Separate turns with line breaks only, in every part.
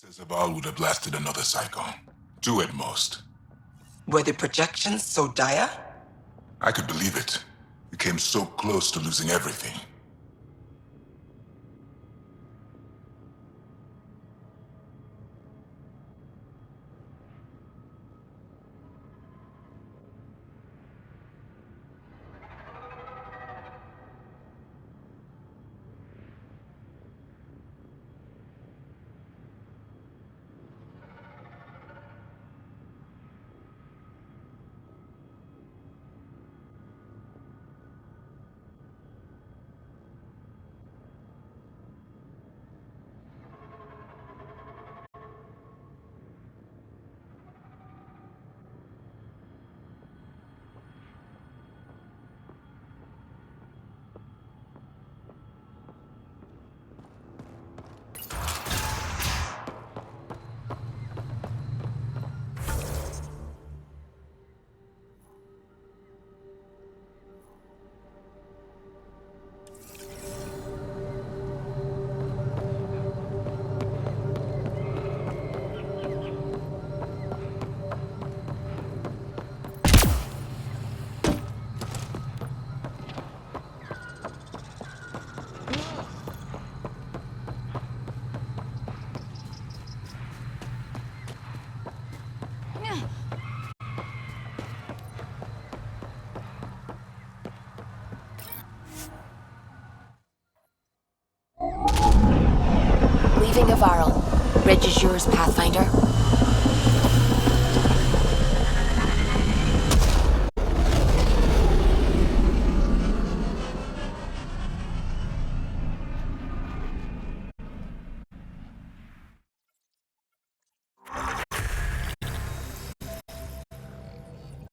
Zabal would have lasted another cycle. Two at most.
Were the projections so dire?
I could believe it. We came so close to losing everything.
Leaving a Varl. Bridge is yours, Pathfinder.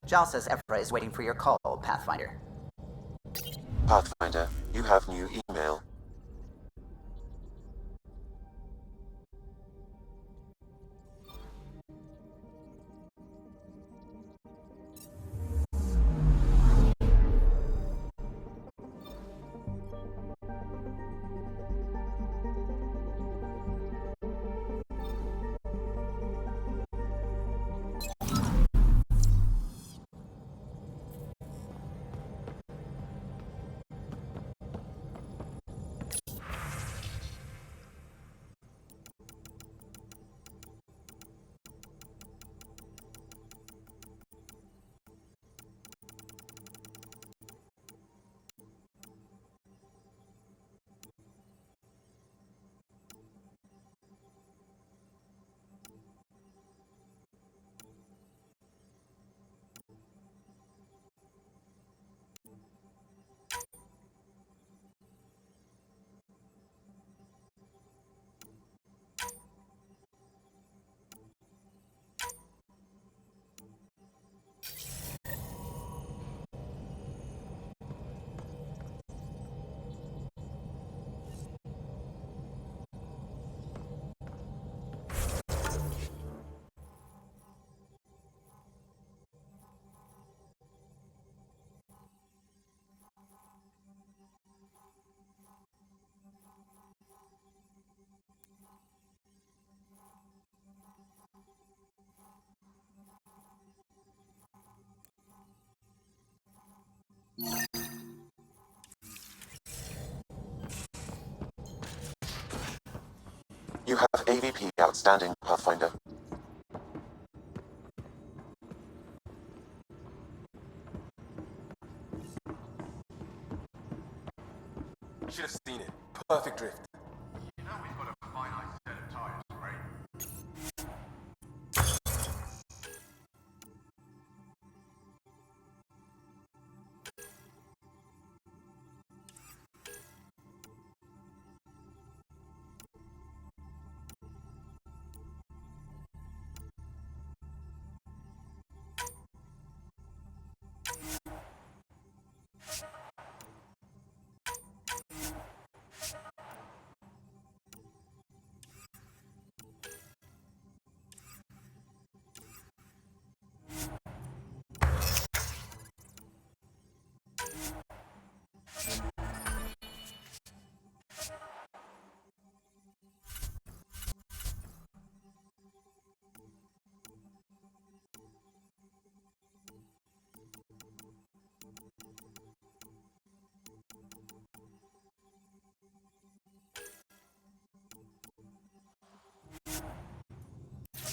Jal says Evra is waiting for your call, Pathfinder.
Pathfinder, you have new email. You have AVP outstanding, Pathfinder.
Should have seen it. Perfect drift.
You know we've got a finite set of tires, right?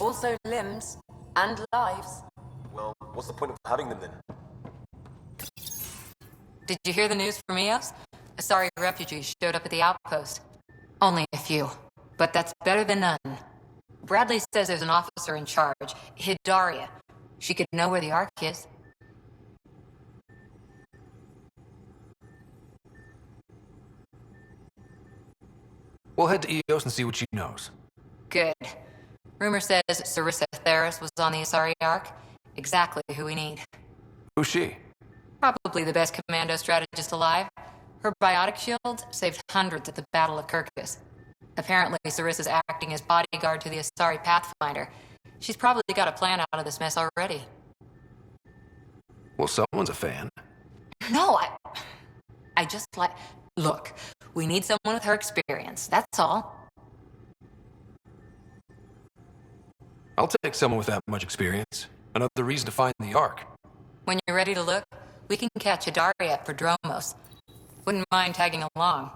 Also limbs and lives.
Well, what's the point of having them then?
Did you hear the news from Eos? Asari refugees showed up at the outpost. Only a few, but that's better than none. Bradley says there's an officer in charge, Hidaria. She could know where the Ark is.
We'll head to Eos and see what she knows.
Good. Rumor says Sarissa Theris was on the Asari Ark. Exactly who we need.
Who's she?
Probably the best commando strategist alive. Her biotic shield saved hundreds at the Battle of Kirkus. Apparently, Sarissa's acting as bodyguard to the Asari Pathfinder. She's probably got a plan out of this mess already.
Well, someone's a fan.
No, I just like... Look, we need someone with her experience, that's all.
I'll take someone with that much experience. Another reason to find the Ark.
When you're ready to look, we can catch Hidaria at Prodromos. Wouldn't mind tagging along.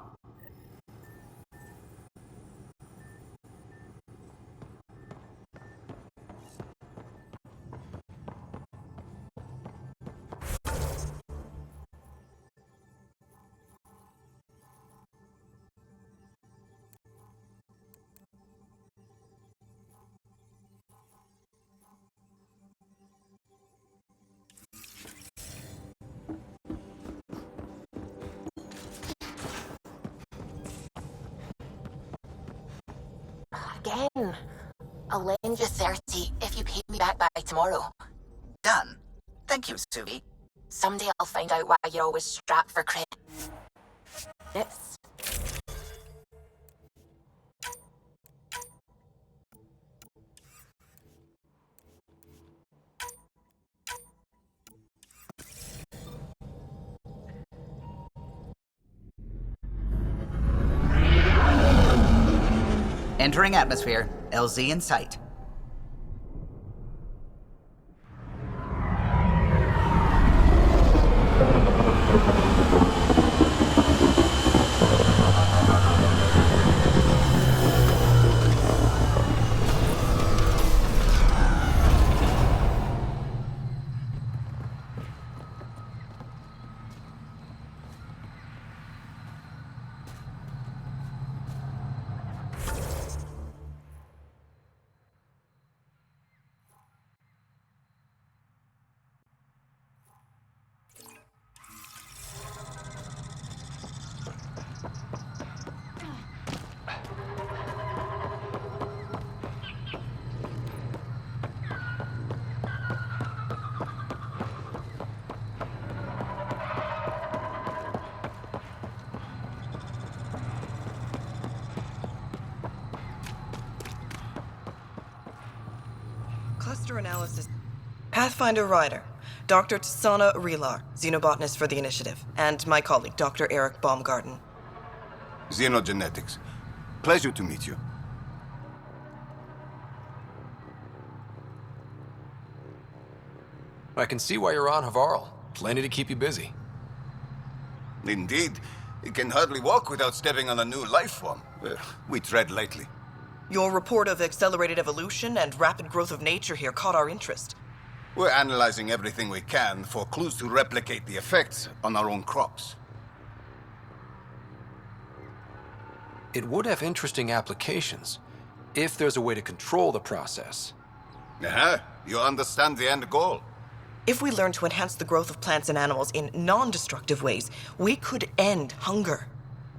Again. I'll lend you 30 if you pay me back by tomorrow.
Done. Thank you, Suvi.
Someday I'll find out why you're always strapped for credit. Yes.
Entering atmosphere. LZ in sight.
Cluster analysis. Pathfinder Ryder, Dr. Tsana Relar, xenobotanist for the Initiative, and my colleague, Dr. Eric Baumgarten.
Xenogenetics. Pleasure to meet you.
I can see why you're on Havarl. Plenty to keep you busy.
Indeed. It can hardly walk without stepping on a new life form. We tread lightly.
Your report of accelerated evolution and rapid growth of nature here caught our interest.
We're analyzing everything we can for clues to replicate the effects on our own crops.
It would have interesting applications, if there's a way to control the process.
You understand the end goal.
If we learn to enhance the growth of plants and animals in non-destructive ways, we could end hunger.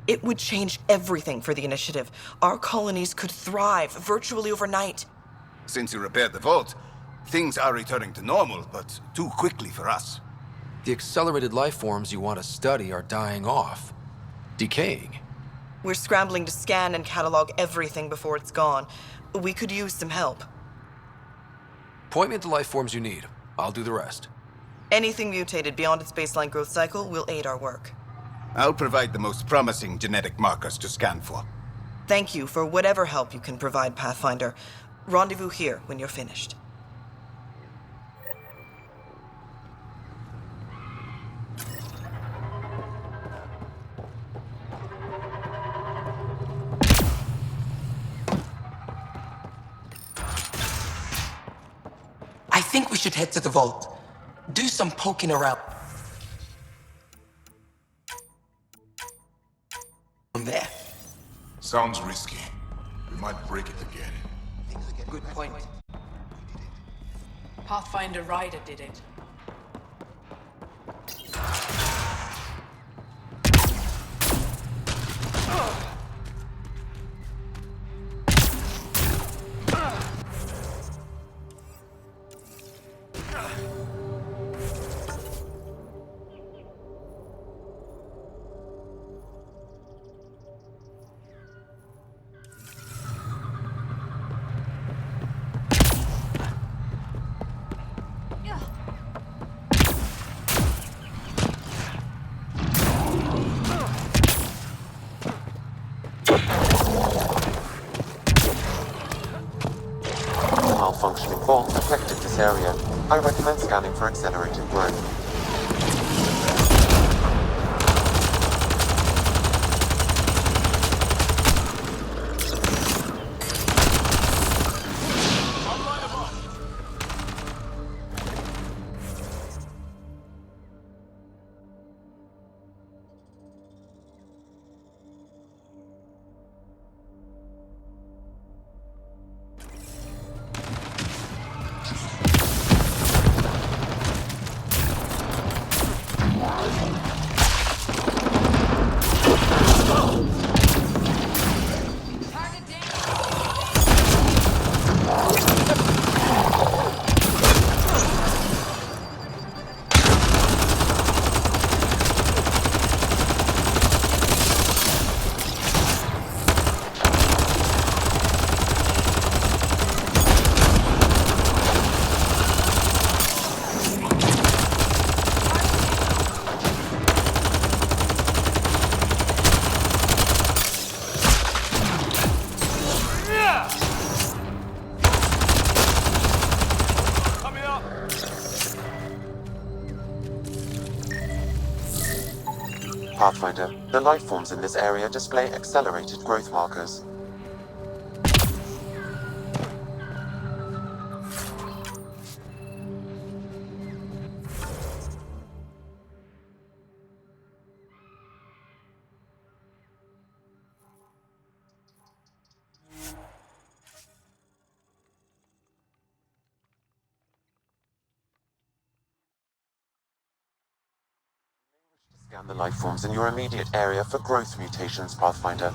It would change everything for the Initiative. Our colonies could thrive virtually overnight.
Since you repaired the vault, things are returning to normal, but too quickly for us.
The accelerated life forms you want to study are dying off. Decaying.
We're scrambling to scan and catalog everything before it's gone. We could use some help.
Point me to life forms you need. I'll do the rest.
Anything mutated beyond its baseline growth cycle will aid our work.
I'll provide the most promising genetic markers to scan for.
Thank you for whatever help you can provide, Pathfinder. Rendezvous here when you're finished.
think we should head to the vault. Do some poking around. There.
Sounds risky. We might break it again.
Good point.
Pathfinder Ryder did it.
The malfunctioning vault affected this area. I recommend scanning for accelerated growth. Pathfinder, the life forms in this area display accelerated growth markers. Scan the life forms in your immediate area for growth mutations, Pathfinder.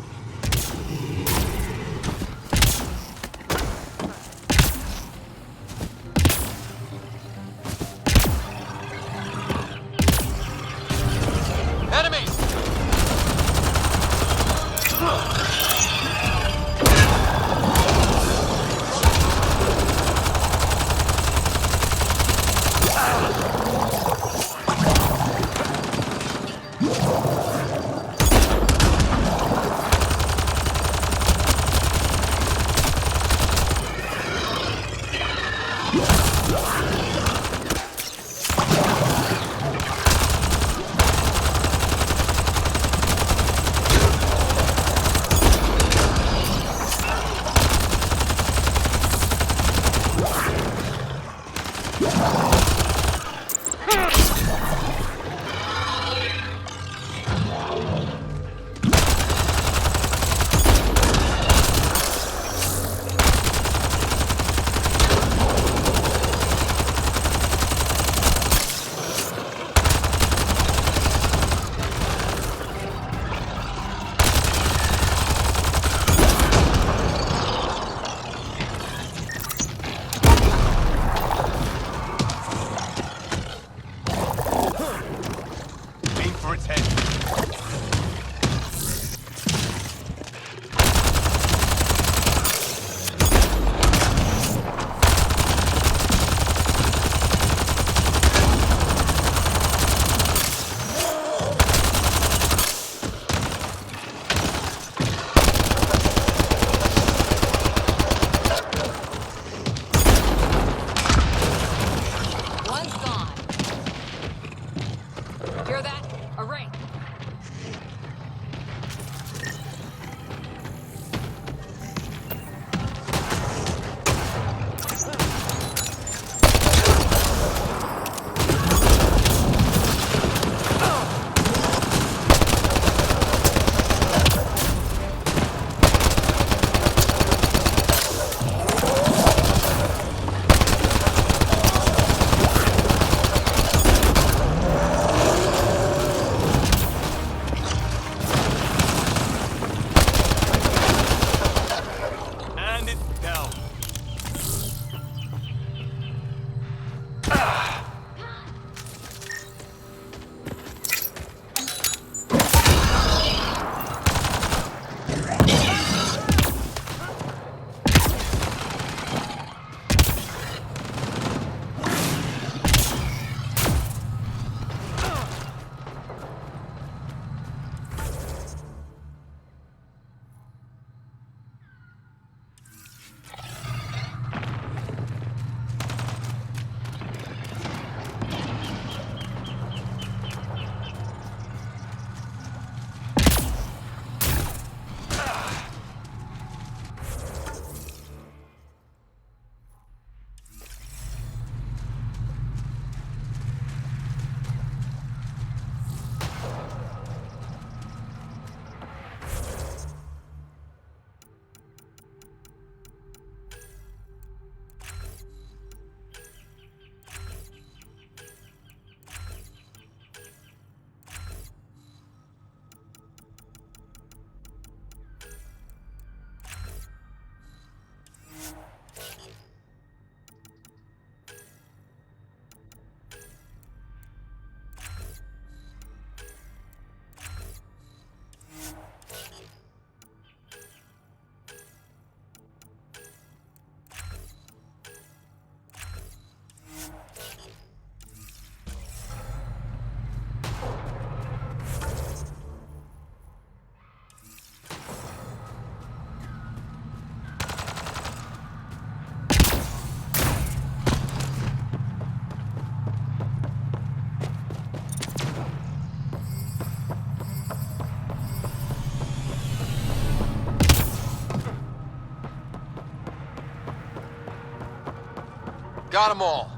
Got them all.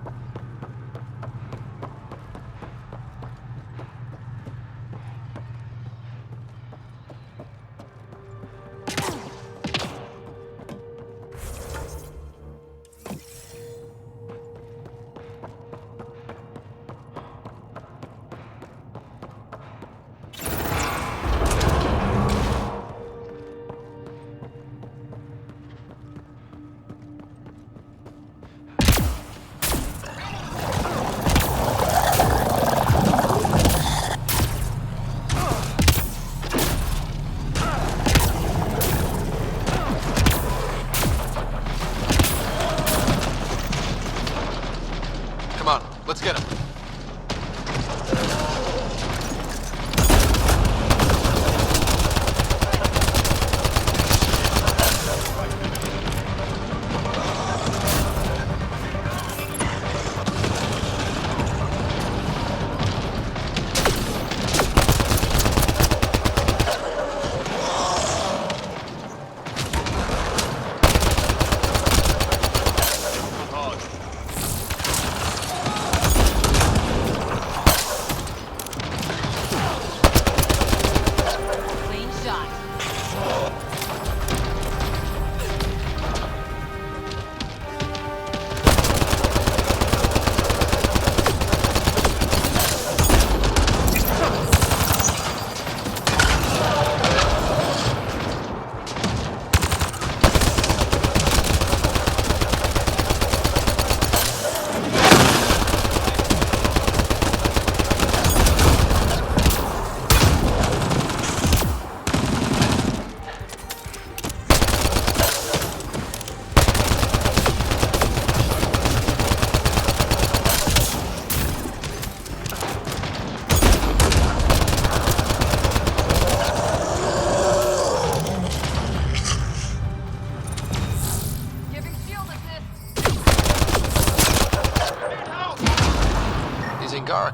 Come on, let's get him.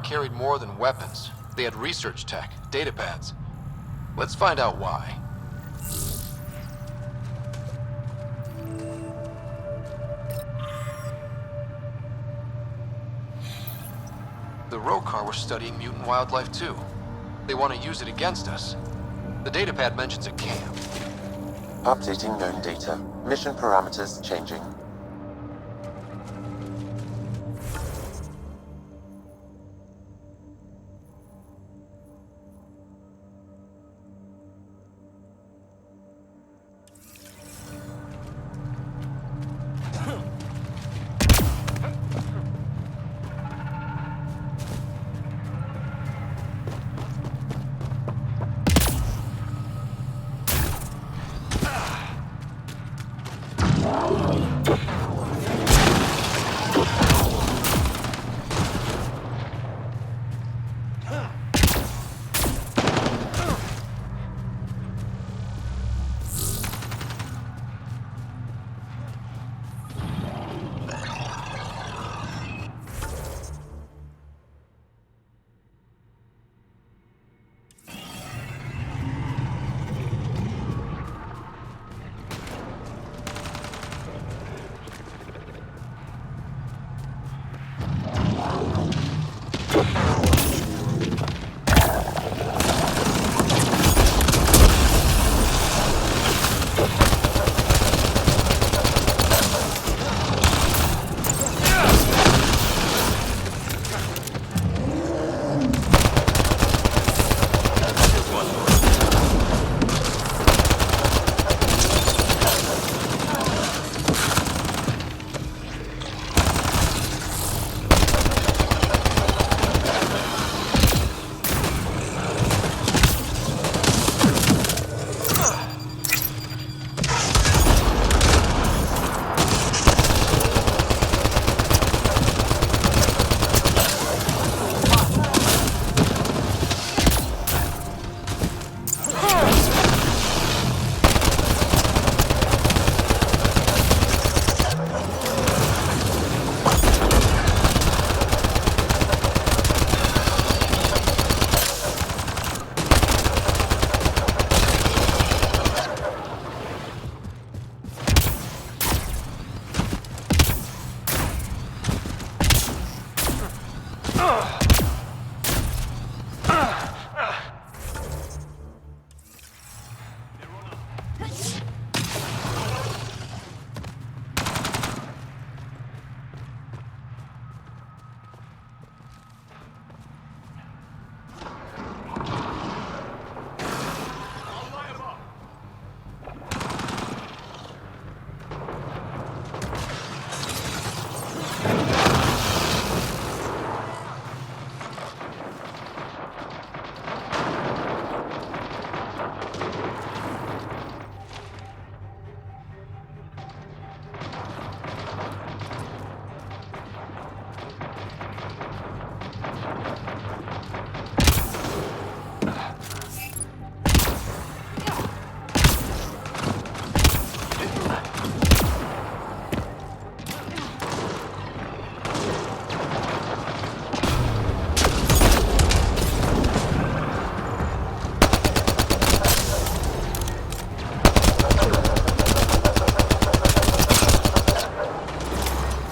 Carried more than weapons. They had research tech, data pads. Let's find out why. The Rokar were studying mutant wildlife too. They want to use it against us. The datapad mentions a camp.
Updating known data. Mission parameters changing.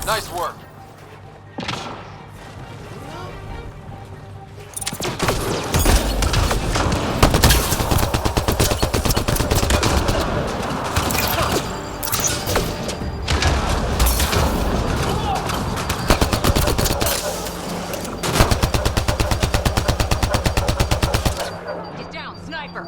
Nice work.
He's down, sniper.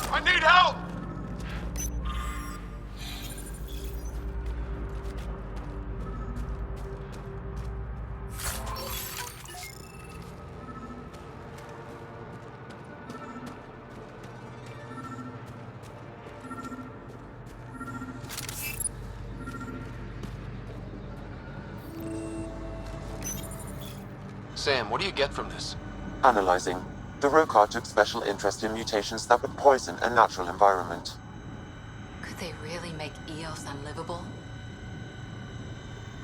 I need help! Sam, what do you get from this?
Analyzing. The Rokar took special interest in mutations that would poison a natural environment.
Could they really make Eos unlivable?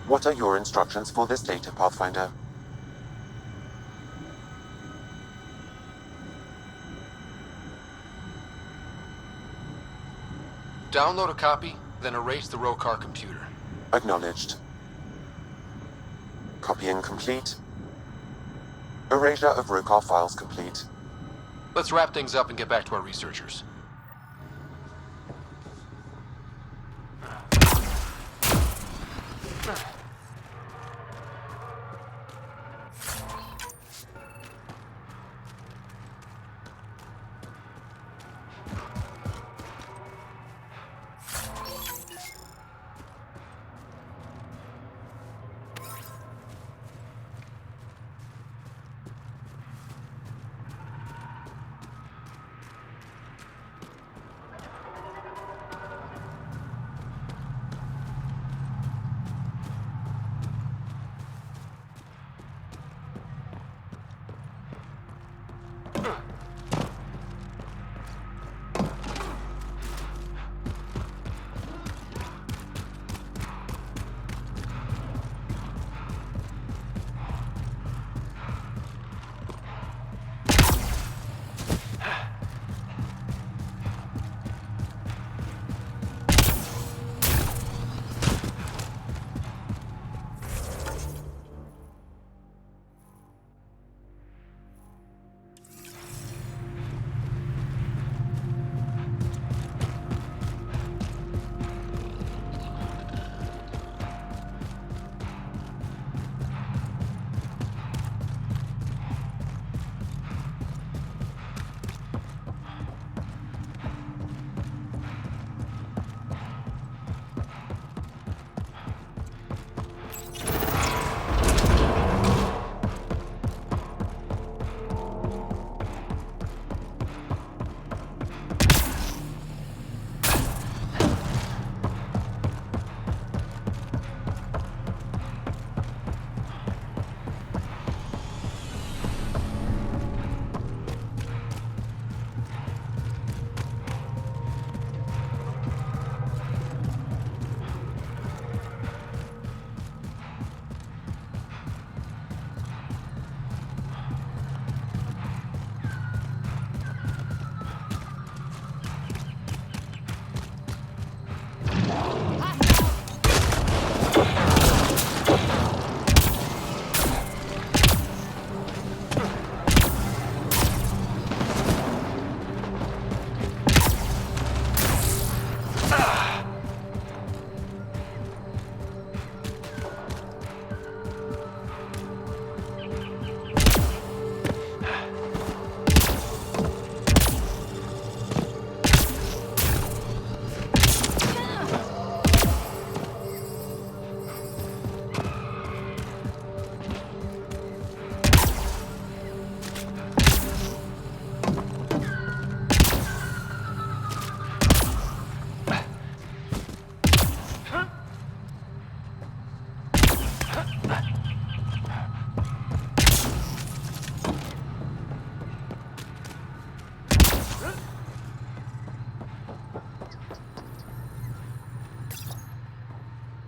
What are your instructions for this data, Pathfinder?
Download a copy, then erase the Rokar computer.
Acknowledged. Copying complete. Erasure of Rokar files complete.
Let's wrap things up and get back to our researchers.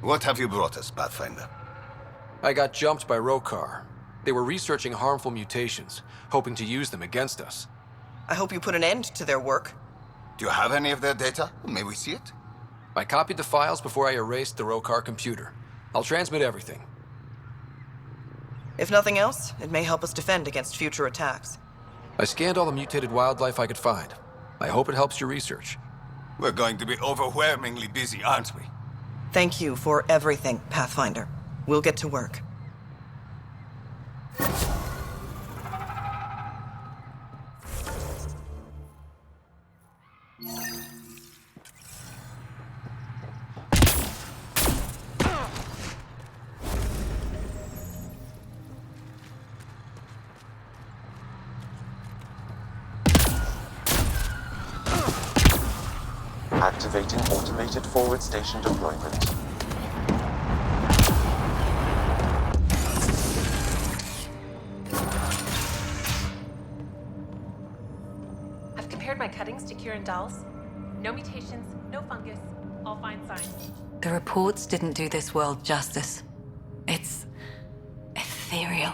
What have you brought us, Pathfinder?
I got jumped by Rokar. They were researching harmful mutations, hoping to use them against us.
I hope you put an end to their work.
Do you have any of their data? May we see it?
I copied the files before I erased the Rokar computer. I'll transmit everything.
If nothing else, it may help us defend against future attacks.
I scanned all the mutated wildlife I could find. I hope it helps your research.
We're going to be overwhelmingly busy, aren't we?
Thank you for everything, Pathfinder. We'll get to work.
Activating automated forward station deployment.
I've compared my cuttings to Kirindal's. No mutations, no fungus, all fine signs.
The reports didn't do this world justice. It's ethereal.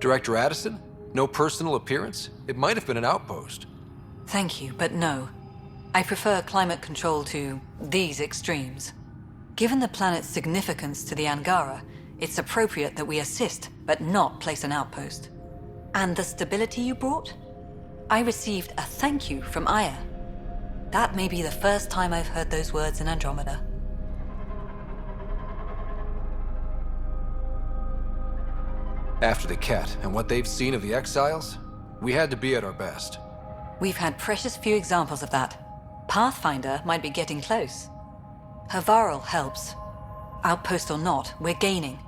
Director Addison? No personal appearance? It might have been an outpost.
Thank you, but no. I prefer climate control to these extremes. Given the planet's significance to the Angara, it's appropriate that we assist, but not place an outpost. And the stability you brought? I received a thank you from Aya. That may be the first time I've heard those words in Andromeda.
After the Cat and what they've seen of the exiles, we had to be at our best.
We've had precious few examples of that. Pathfinder might be getting close. Havarl helps. Outpost or not, we're gaining.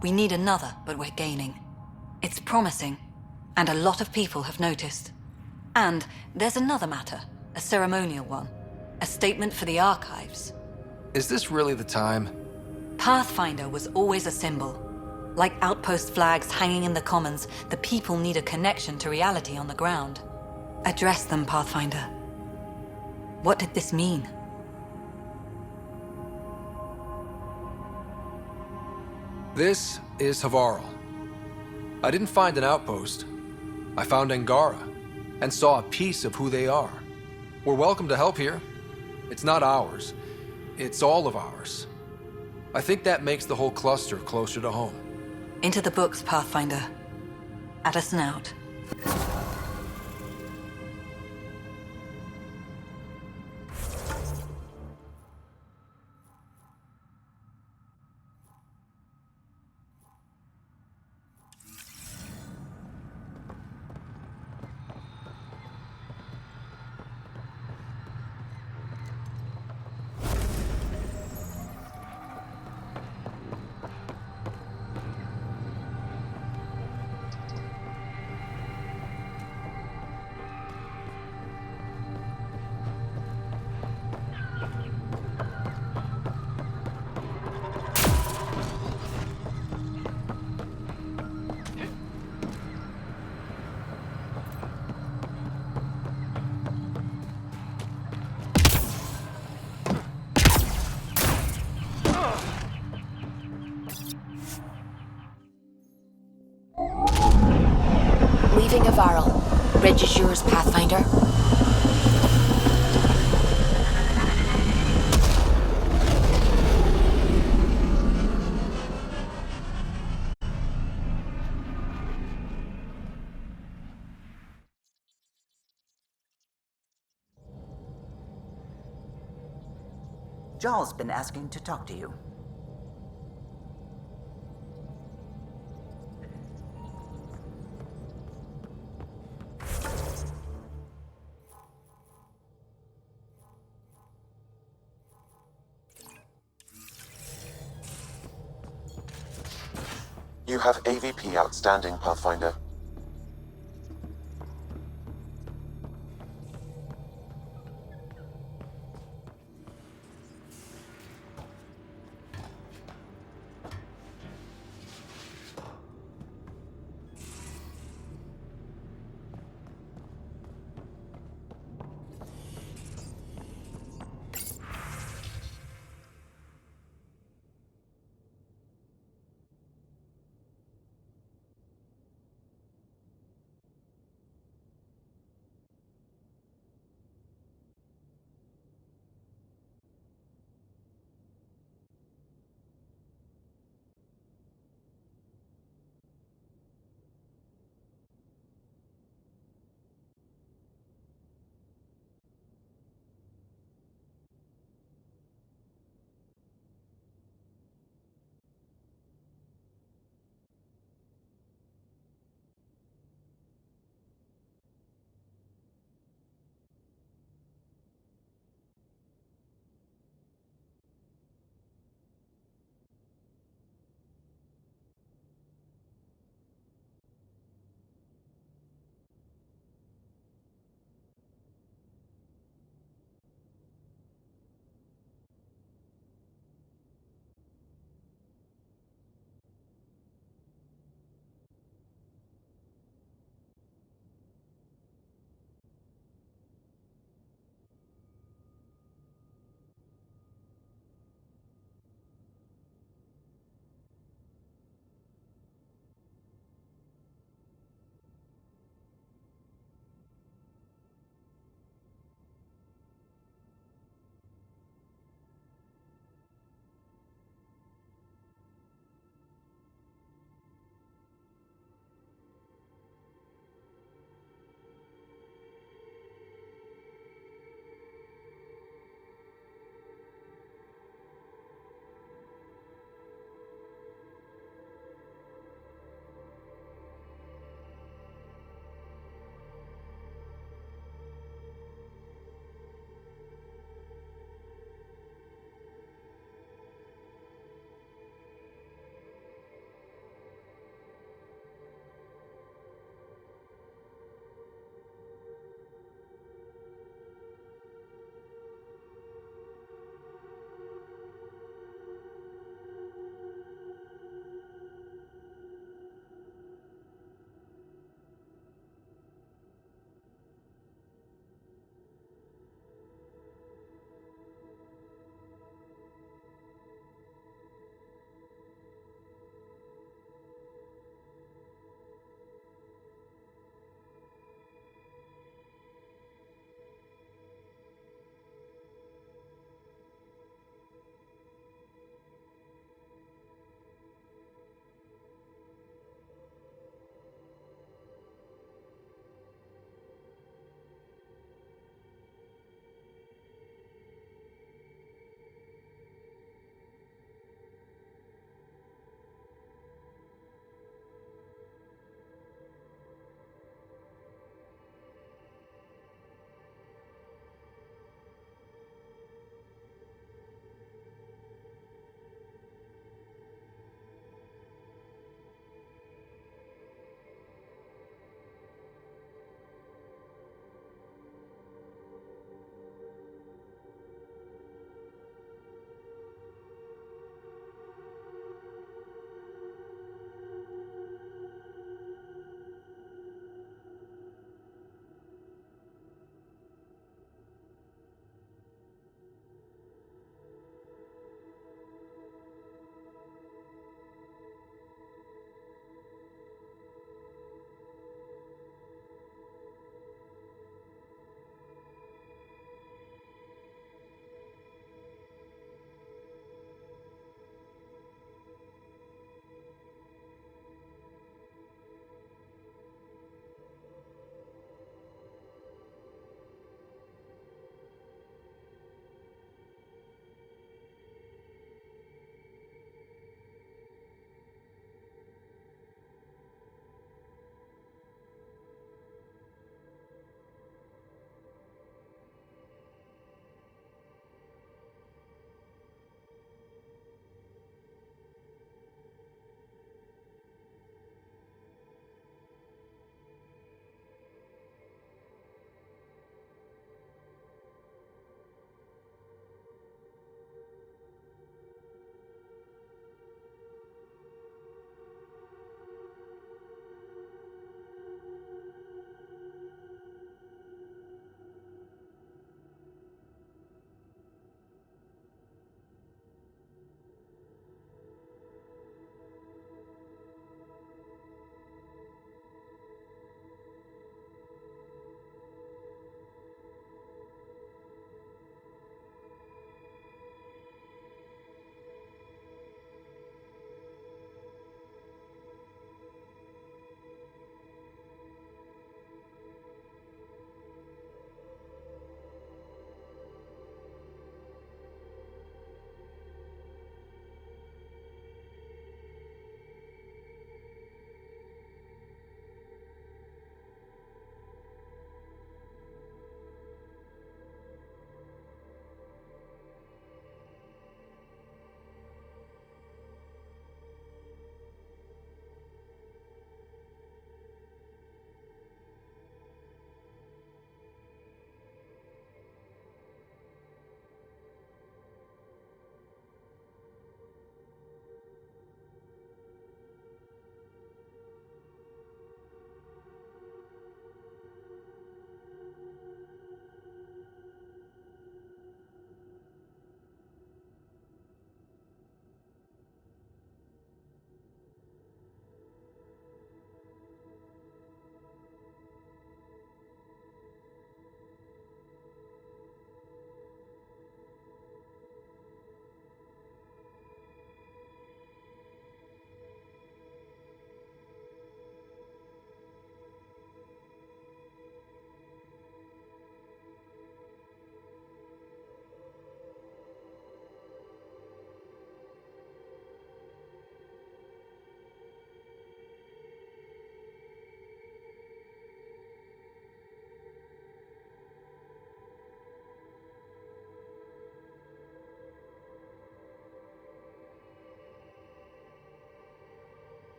We need another, but we're gaining. It's promising, and a lot of people have noticed. And there's another matter, a ceremonial one. A statement for the archives.
Is this really the time?
Pathfinder was always a symbol. Like outpost flags hanging in the commons, the people need a connection to reality on the ground. Address them, Pathfinder. What did this mean?
This is Havarl. I didn't find an outpost. I found Angara, and saw a piece of who they are. We're welcome to help here. It's not ours. It's all of ours. I think that makes the whole cluster closer to home.
Into the books, Pathfinder. Addison out.
Leaving Avarl. Bridge is yours, Pathfinder.
Jarl's been asking to talk to you.
You have AVP outstanding, Pathfinder.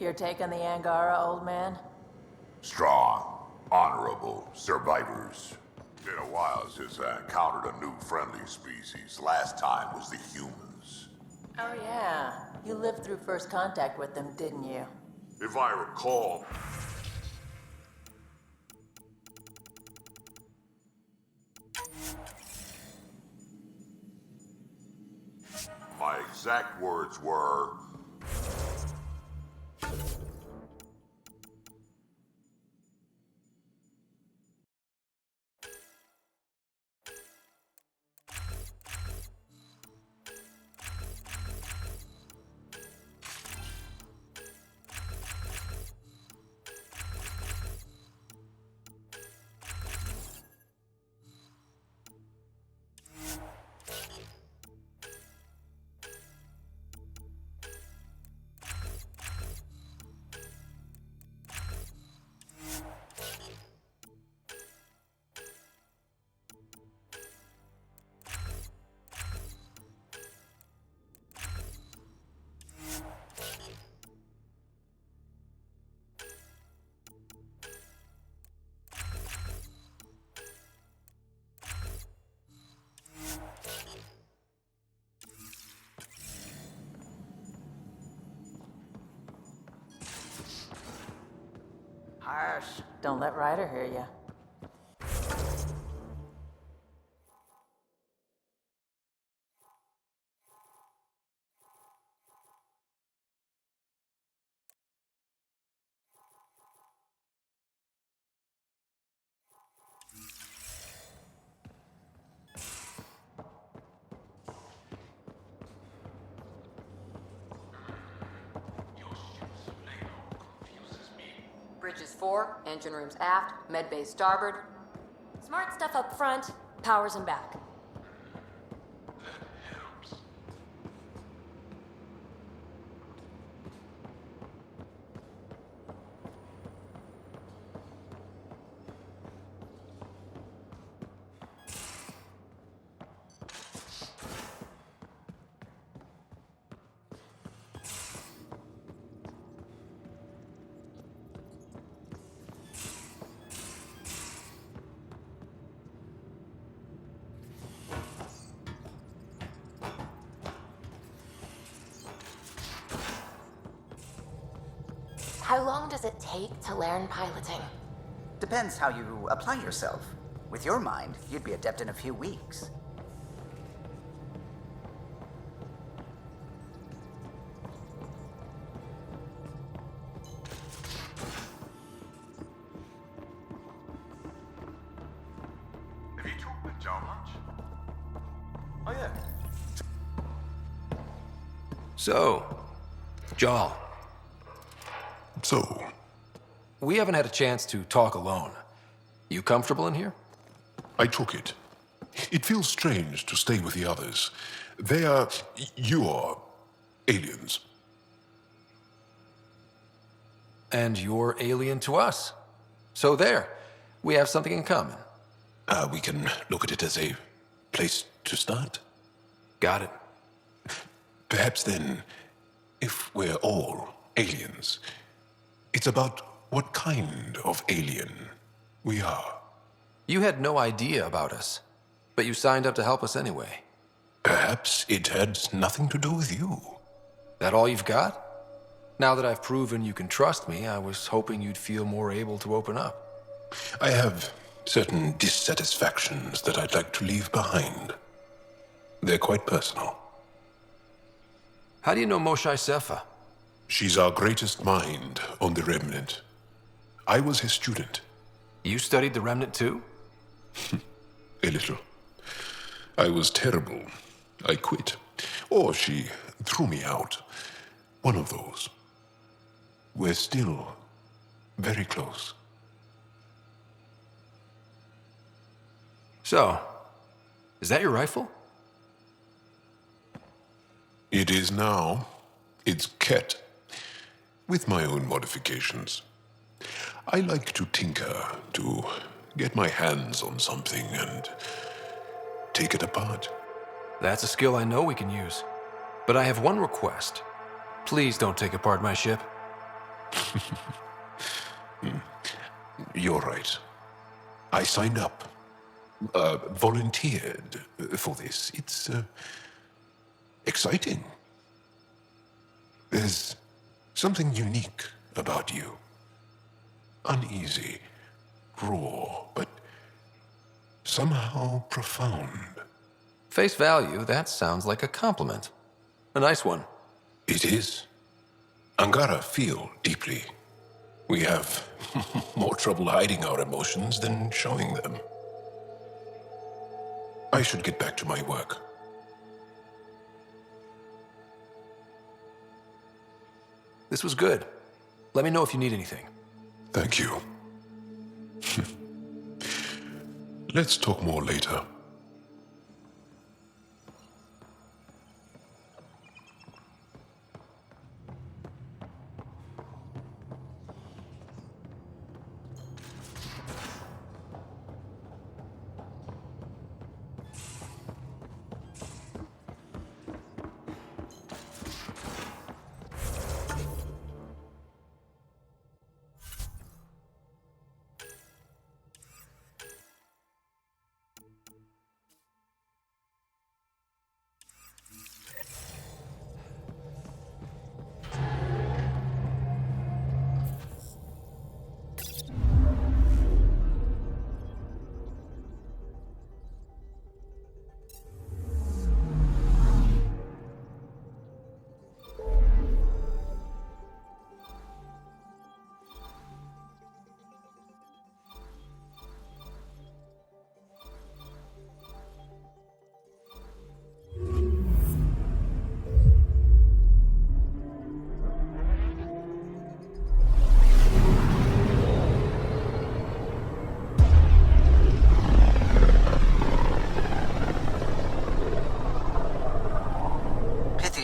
You're taking the Angara, old man?
Strong, honorable survivors. Been a while since I encountered a new friendly species. Last time was the humans.
Oh yeah, you lived through first contact with them, didn't you?
If I recall... My exact words were...
Harsh. Don't let Ryder hear you.
Bridges 4, engine rooms aft, med bay starboard.
Smart stuff up front, powers in back. How long does it take to learn piloting?
Depends how you apply yourself. With your mind, you'd be adept in a few weeks.
Have you talked with Joe much?
Oh, yeah.
So, Jarl.
So,
We haven't had a chance to talk alone. You comfortable in here?
I took it. It feels strange to stay with the others. They are... you are... aliens.
And you're alien to us. So there, we have something in common.
We can look at it as a place to start.
Got it.
Perhaps then, if we're all aliens, it's about what kind of alien we are.
You had no idea about us, but you signed up to help us anyway.
Perhaps it had nothing to do with you.
That all you've got? Now that I've proven you can trust me, I was hoping you'd feel more able to open up.
I have certain dissatisfactions that I'd like to leave behind. They're quite personal.
How do you know Moshe Sefa?
She's our greatest mind on the Remnant. I was his student.
You studied the Remnant too?
A little. I was terrible. I quit. Or she threw me out. One of those. We're still very close.
So, is that your rifle?
It is now. It's Ket. With my own modifications. I like to tinker, to get my hands on something and take it apart.
That's a skill I know we can use. But I have one request. Please don't take apart my ship.
You're right. I signed up. Volunteered for this. It's exciting. There's something unique about you. Uneasy, raw, but somehow profound.
Face value, that sounds like a compliment. A nice one.
It is. Angara feel deeply. We have more trouble hiding our emotions than showing them. I should get back to my work.
This was good. Let me know if you need anything.
Thank you. Let's talk more later.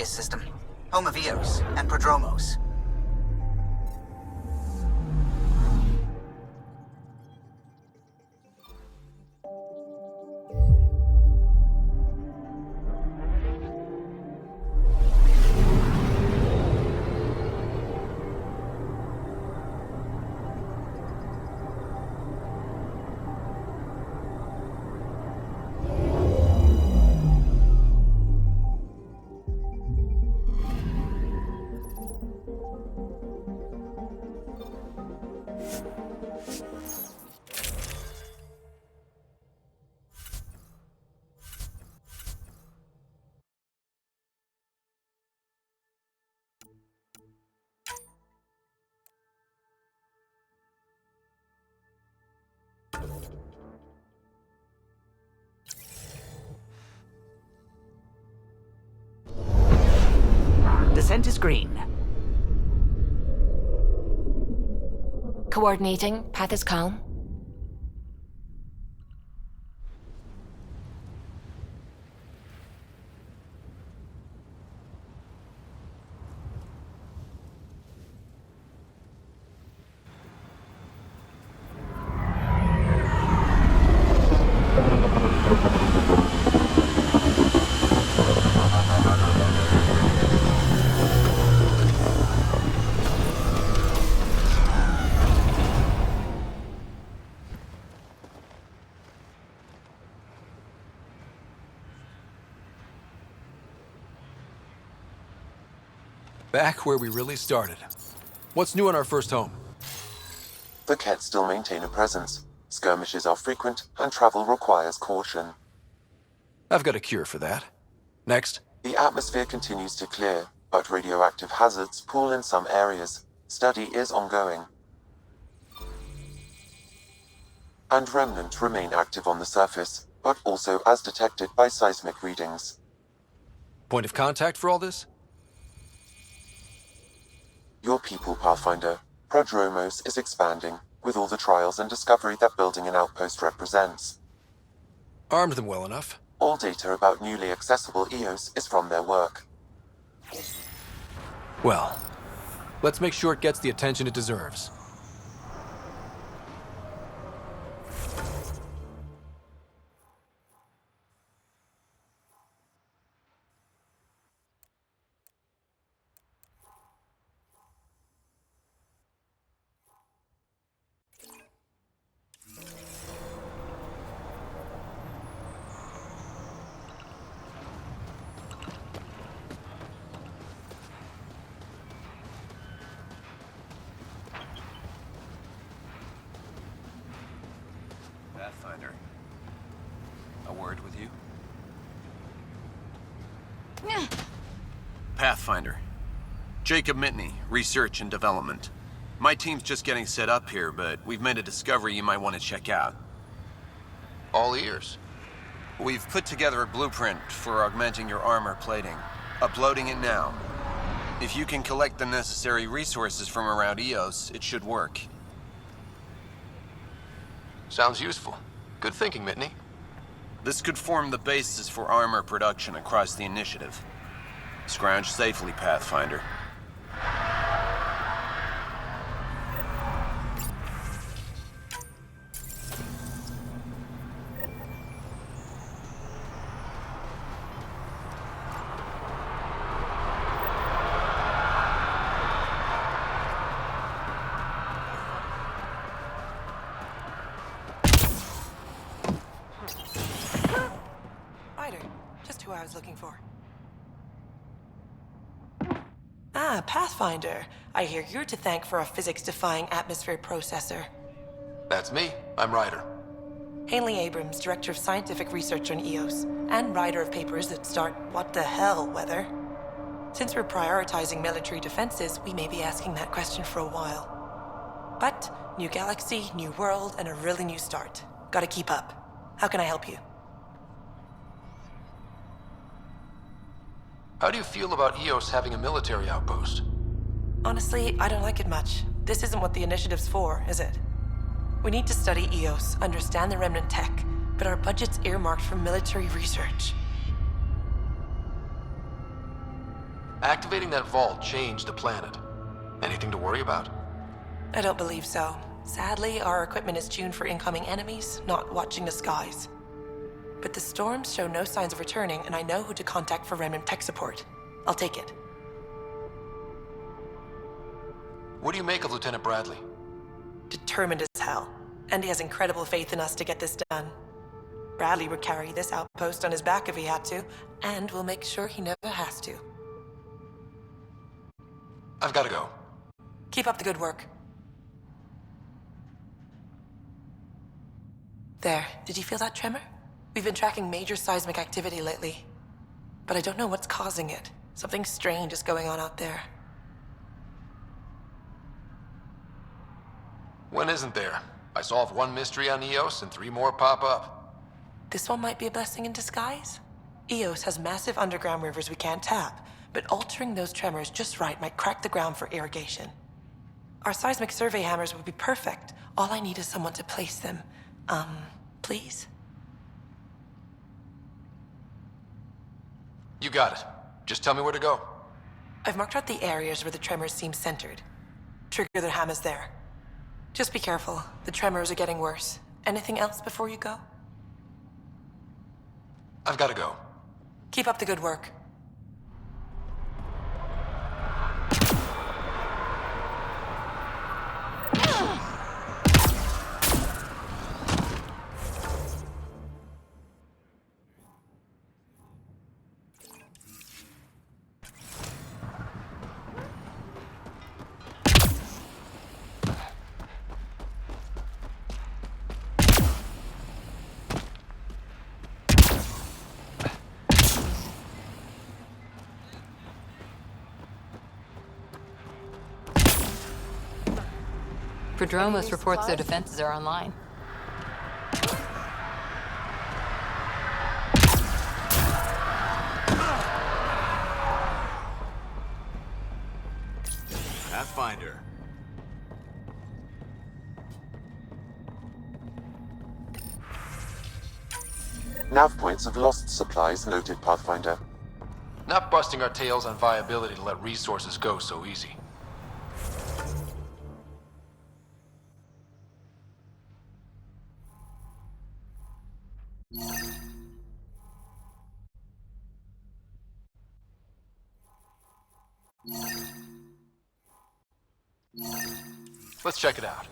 System, home of Eos and Prodromos.
Descent is green.
Coordinating. Path is calm.
Back where we really started. What's new on our first home?
The Kett still maintain a presence. Skirmishes are frequent, and travel requires caution.
I've got a cure for that. Next.
The atmosphere continues to clear, but radioactive hazards pool in some areas. Study is ongoing. And remnants remain active on the surface, but also as detected by seismic readings.
Point of contact for all this?
Your people, Pathfinder. Prodromos is expanding, with all the trials and discovery that building an outpost represents.
Armed them well enough.
All data about newly accessible Eos is from their work.
Well, let's make sure it gets the attention it deserves.
Pathfinder. A word with you? Pathfinder. Jacob Mitney, Research and Development. My team's just getting set up here, but we've made a discovery you might want to check out.
All ears.
We've put together a blueprint for augmenting your armor plating. Uploading it now. If you can collect the necessary resources from around EOS, it should work.
Sounds useful. Good thinking, Mitney.
This could form the basis for armor production across the initiative. Scrounge safely, Pathfinder.
Just who I was looking for. Ah, Pathfinder. I hear you're to thank for a physics-defying atmosphere processor.
That's me. I'm Ryder.
Hanley Abrams, Director of Scientific Research on EOS, and writer of papers that start what the hell weather. Since we're prioritizing military defenses, we may be asking that question for a while. But, new galaxy, new world, and a really new start. Gotta keep up. How can I help you?
How do you feel about EOS having a military outpost?
Honestly, I don't like it much. This isn't what the initiative's for, is it? We need to study EOS, understand the remnant tech, but our budget's earmarked for military research.
Activating that vault changed the planet. Anything to worry about?
I don't believe so. Sadly, our equipment is tuned for incoming enemies, not watching the skies. But the storms show no signs of returning, and I know who to contact for remnant tech support. I'll take it.
What do you make of Lieutenant Bradley?
Determined as hell. And he has incredible faith in us to get this done. Bradley would carry this outpost on his back if he had to, and we'll make sure he never has to.
I've got to go.
Keep up the good work. There, did you feel that tremor? We've been tracking major seismic activity lately. But I don't know what's causing it. Something strange is going on out there.
When isn't there? I solved one mystery on EOS and 3 more pop up.
This one might be a blessing in disguise. EOS has massive underground rivers we can't tap, but altering those tremors just right might crack the ground for irrigation. Our seismic survey hammers would be perfect. All I need is someone to place them. Please?
You got it. Just tell me where to go.
I've marked out the areas where the tremors seem centered. Trigger the hammers there. Just be careful. The tremors are getting worse. Anything else before you go?
I've got to go.
Keep up the good work.
Prodromos reports their defenses are online.
Pathfinder.
Nav points of lost supplies noted, Pathfinder.
Not busting our tails on viability to let resources go so easy. Let's check it out.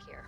here.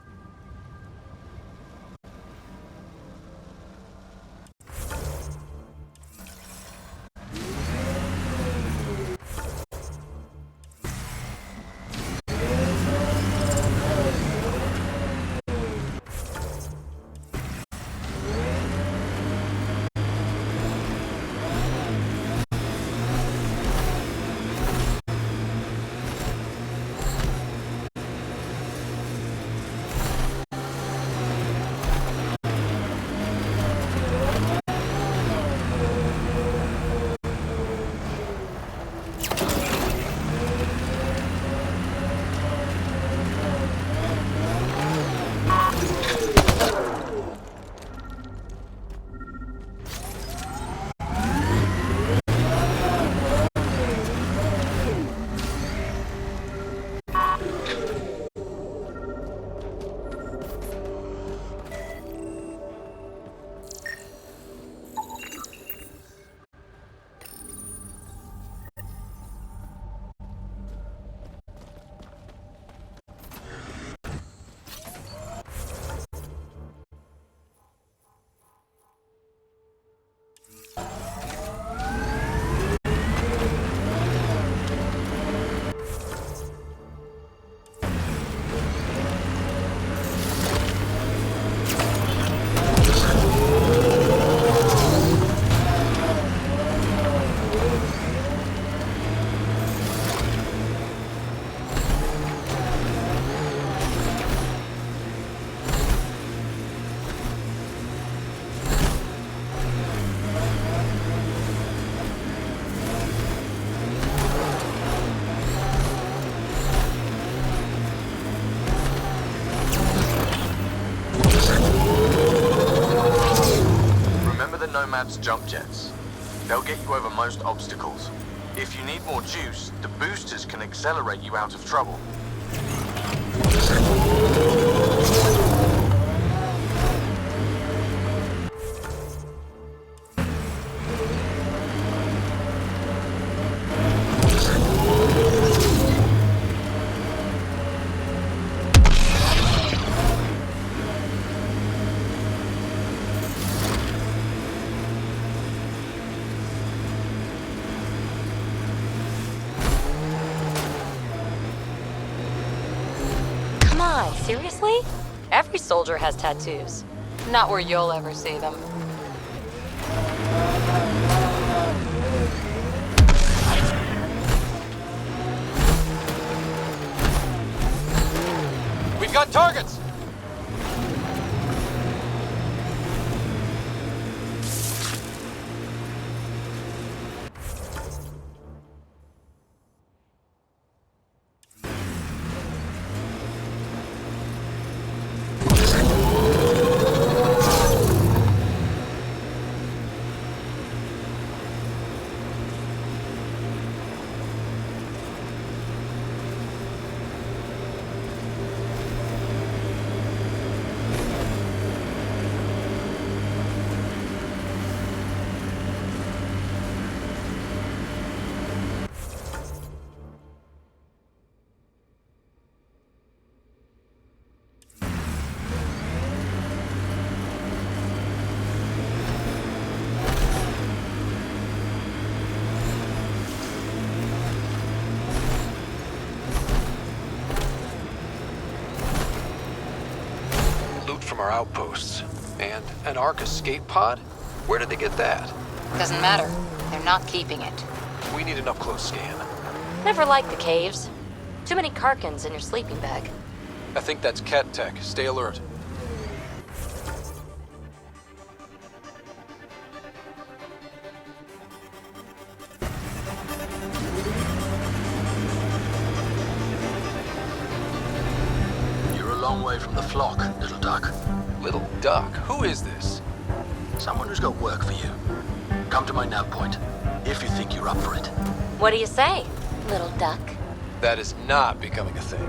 Nomad's jump jets. They'll get you over most obstacles. If you need more juice, the boosters can accelerate you out of trouble.
Seriously? Every soldier has tattoos.
Not where you'll ever see them.
We've got targets! From our outposts. And an Ark escape pod? Where did they get that?
Doesn't matter. They're not keeping it.
We need an up-close scan.
Never liked the caves. Too many Karkins in your sleeping bag.
I think that's Cat Tech. Stay alert.
Long way from the flock, little duck.
Little duck? Who is this?
Someone who's got work for you. Come to my nav point, if you think you're up for it.
What do you say, little duck?
That is not becoming a thing.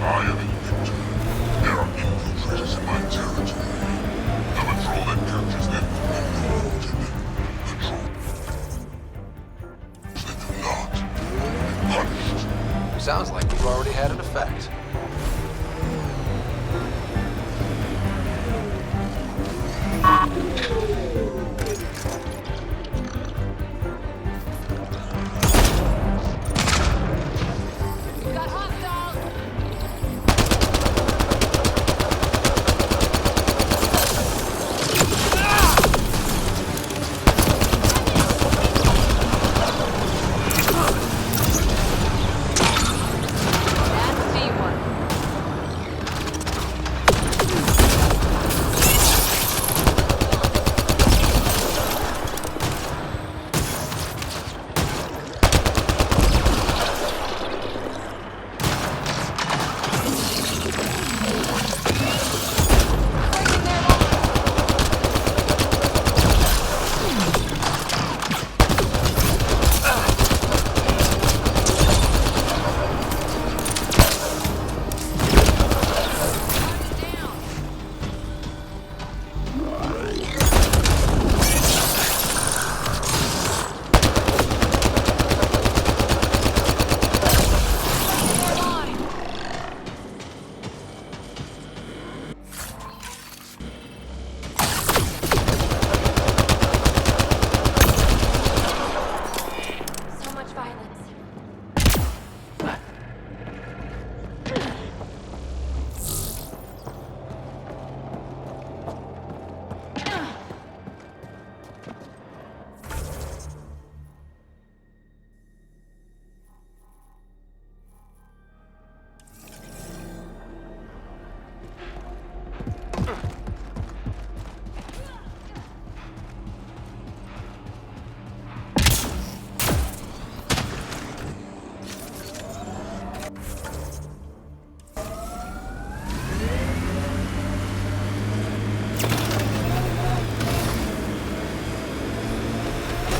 I am infiltrated. There are infiltrators in my territory. The patrol that captures them
Sounds like you've already had an effect.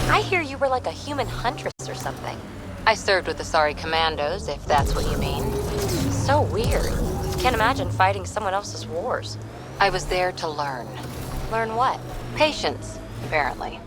I hear you were like a human huntress or something.
I served with the Asari commandos, if that's what you mean.
So weird. Can't imagine fighting someone else's wars.
I was there to learn.
Learn what?
Patience, apparently.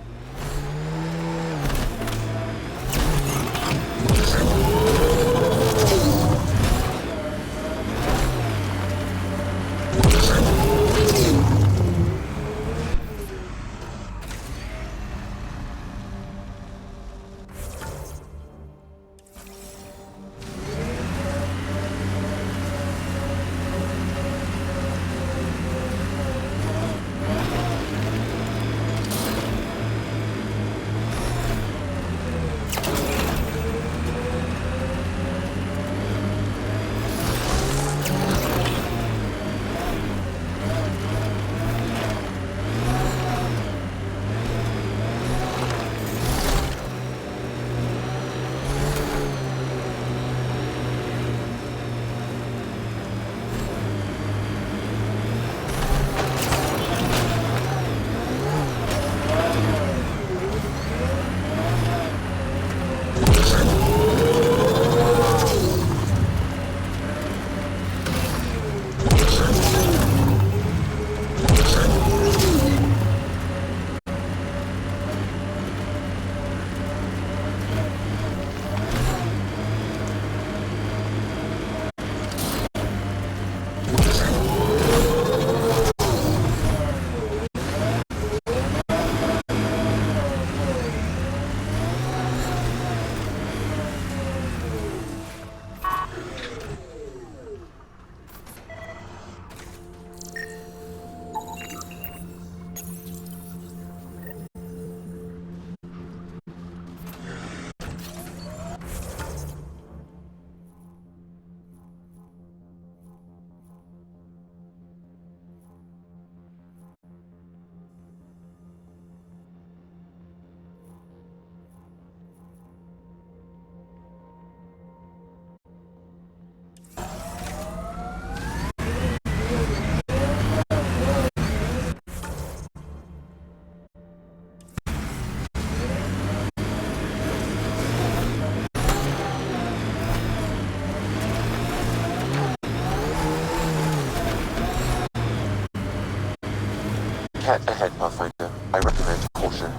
Head ahead, Pathfinder. I recommend caution.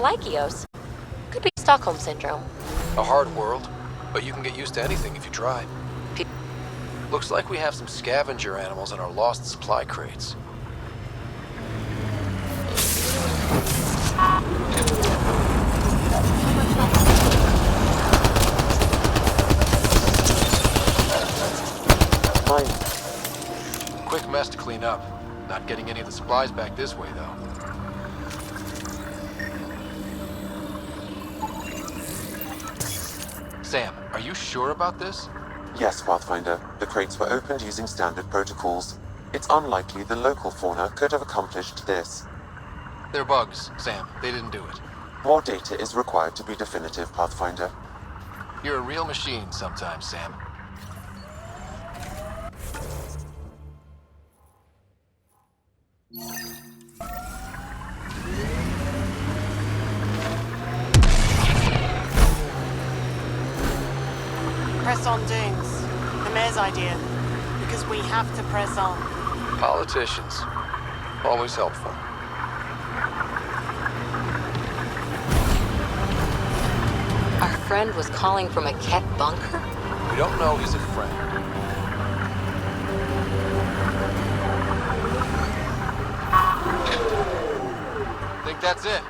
like Eos. Could be Stockholm Syndrome.
A hard world, but you can get used to anything if you try. Looks like we have some scavenger animals in our lost supply crates. Quick mess to clean up. Not getting any of the supplies back this way, though. Sam, are you sure about this?
Yes, Pathfinder. The crates were opened using standard protocols. It's unlikely the local fauna could have accomplished this.
They're bugs, Sam. They didn't do it.
More data is required to be definitive, Pathfinder.
You're a real machine sometimes, Sam.
Press on, Dunes. The mayor's idea. Because we have to press on.
Politicians. Always helpful.
Our friend was calling from a Ket bunker?
We don't know he's a friend. Think that's it.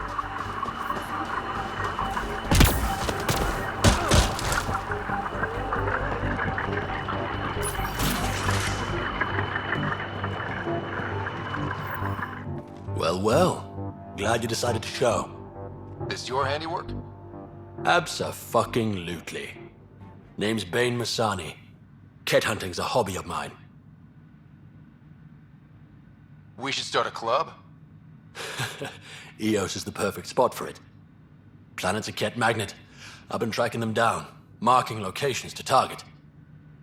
Well, well. Glad you decided to show.
This your handiwork?
Abso-fucking-lutely. Name's Bane Masani. Ket hunting's a hobby of mine.
We should start a club?
Eos is the perfect spot for it. Planet's a Ket magnet. I've been tracking them down, marking locations to target.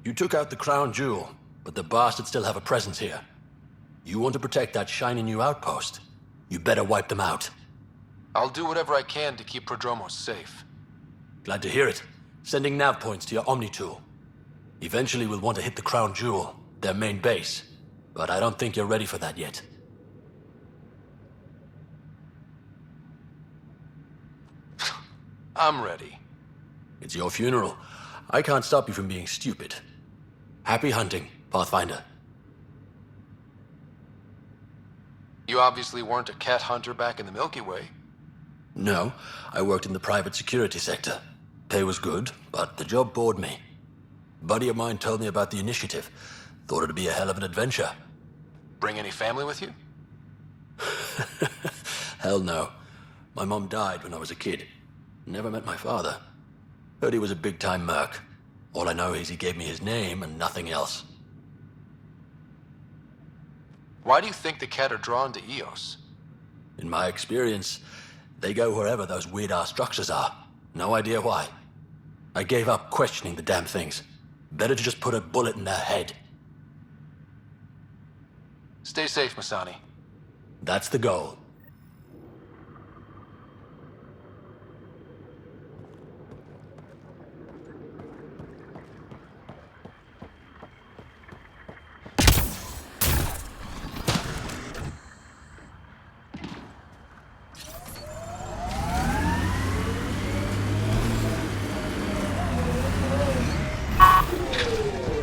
You took out the crown jewel, but the bastards still have a presence here. You want to protect that shiny new outpost? You better wipe them out.
I'll do whatever I can to keep Prodromos safe.
Glad to hear it. Sending nav points to your Omni tool. Eventually we'll want to hit the crown jewel, their main base. But I don't think you're ready for that yet.
I'm ready.
It's your funeral. I can't stop you from being stupid. Happy hunting, Pathfinder.
You obviously weren't a cat hunter back in the Milky Way.
No, I worked in the private security sector. Pay was good, but the job bored me. A buddy of mine told me about the initiative. Thought it'd be a hell of an adventure.
Bring any family with you?
Hell no. My mom died when I was a kid. Never met my father. Heard he was a big-time merc. All I know is he gave me his name and nothing else.
Why do you think the cat are drawn to Eos?
In my experience, they go wherever those weird-ass structures are. No idea why. I gave up questioning the damn things. Better to just put a bullet in their head.
Stay safe, Masani.
That's the goal.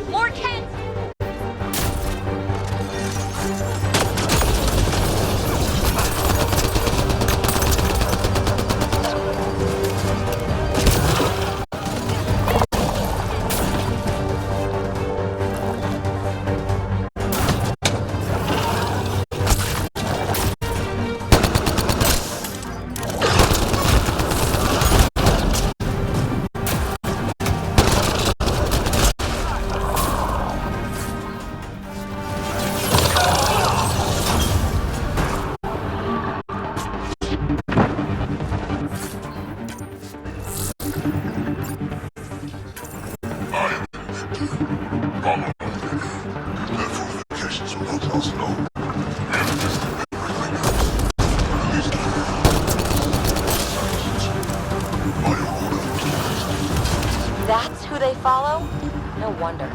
More Kets! That's who they follow? No wonder.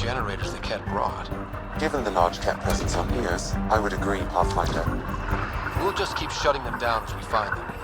generators the Ket brought.
Given the large Ket presence on Eos, I would agree, Pathfinder.
We'll just keep shutting them down as we find them.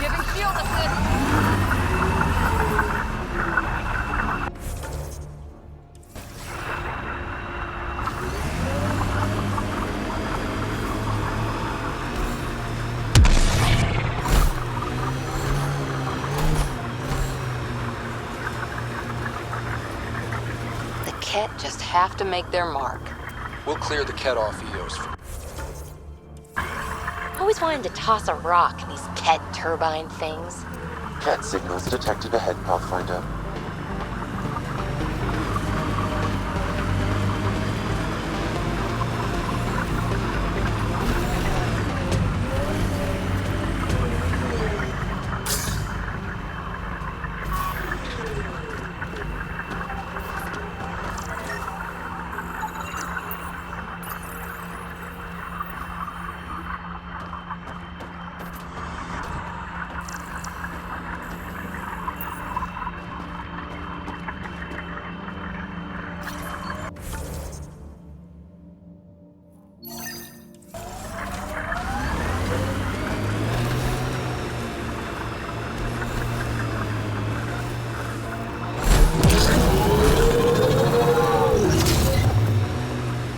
Giving shield assist. Ket just have to make their mark.
We'll clear the Ket off Eos for...
Always wanted to toss a rock in these Ket turbine things.
Ket signals detected ahead, Pathfinder.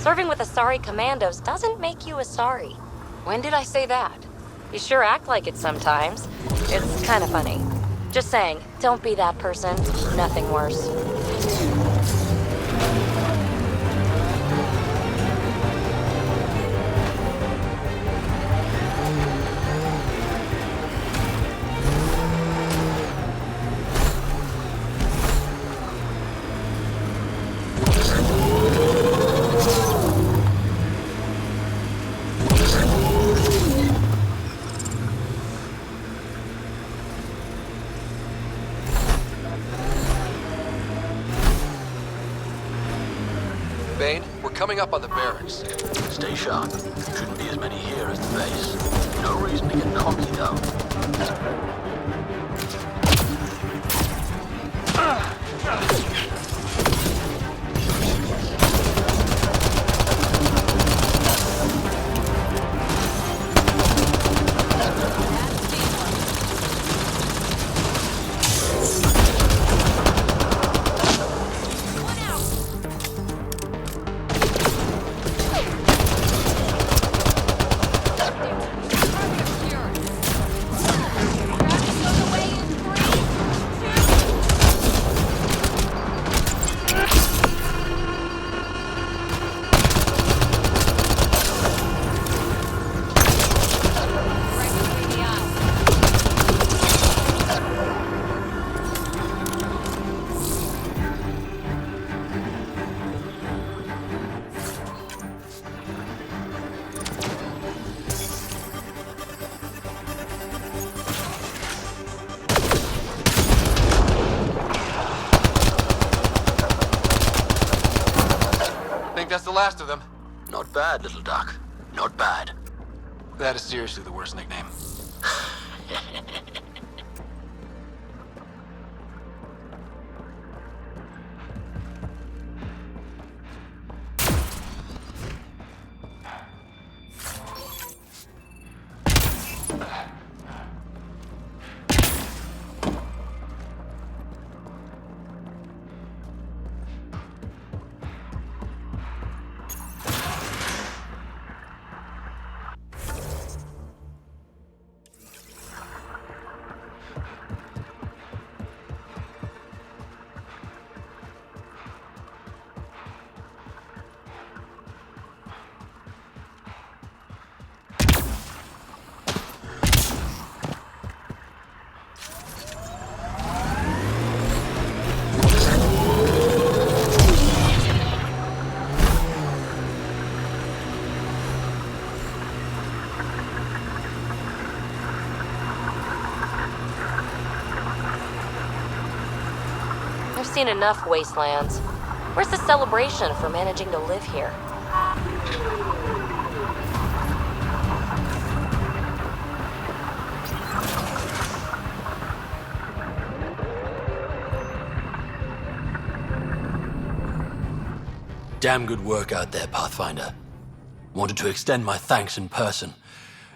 Serving with Asari commandos doesn't make you Asari.
When did I say that?
You sure act like it sometimes. It's kind of funny. Just saying, don't be that person. Nothing worse.
Bane, we're coming up on the barracks.
Stay sharp. Shouldn't be as many here as the base. No reason to get cocky, though.
That's the last of them.
Not bad, little duck. Not bad.
That is seriously the worst nickname.
I've seen enough wastelands. Where's the celebration for managing to live here?
Damn good work out there, Pathfinder. Wanted to extend my thanks in person.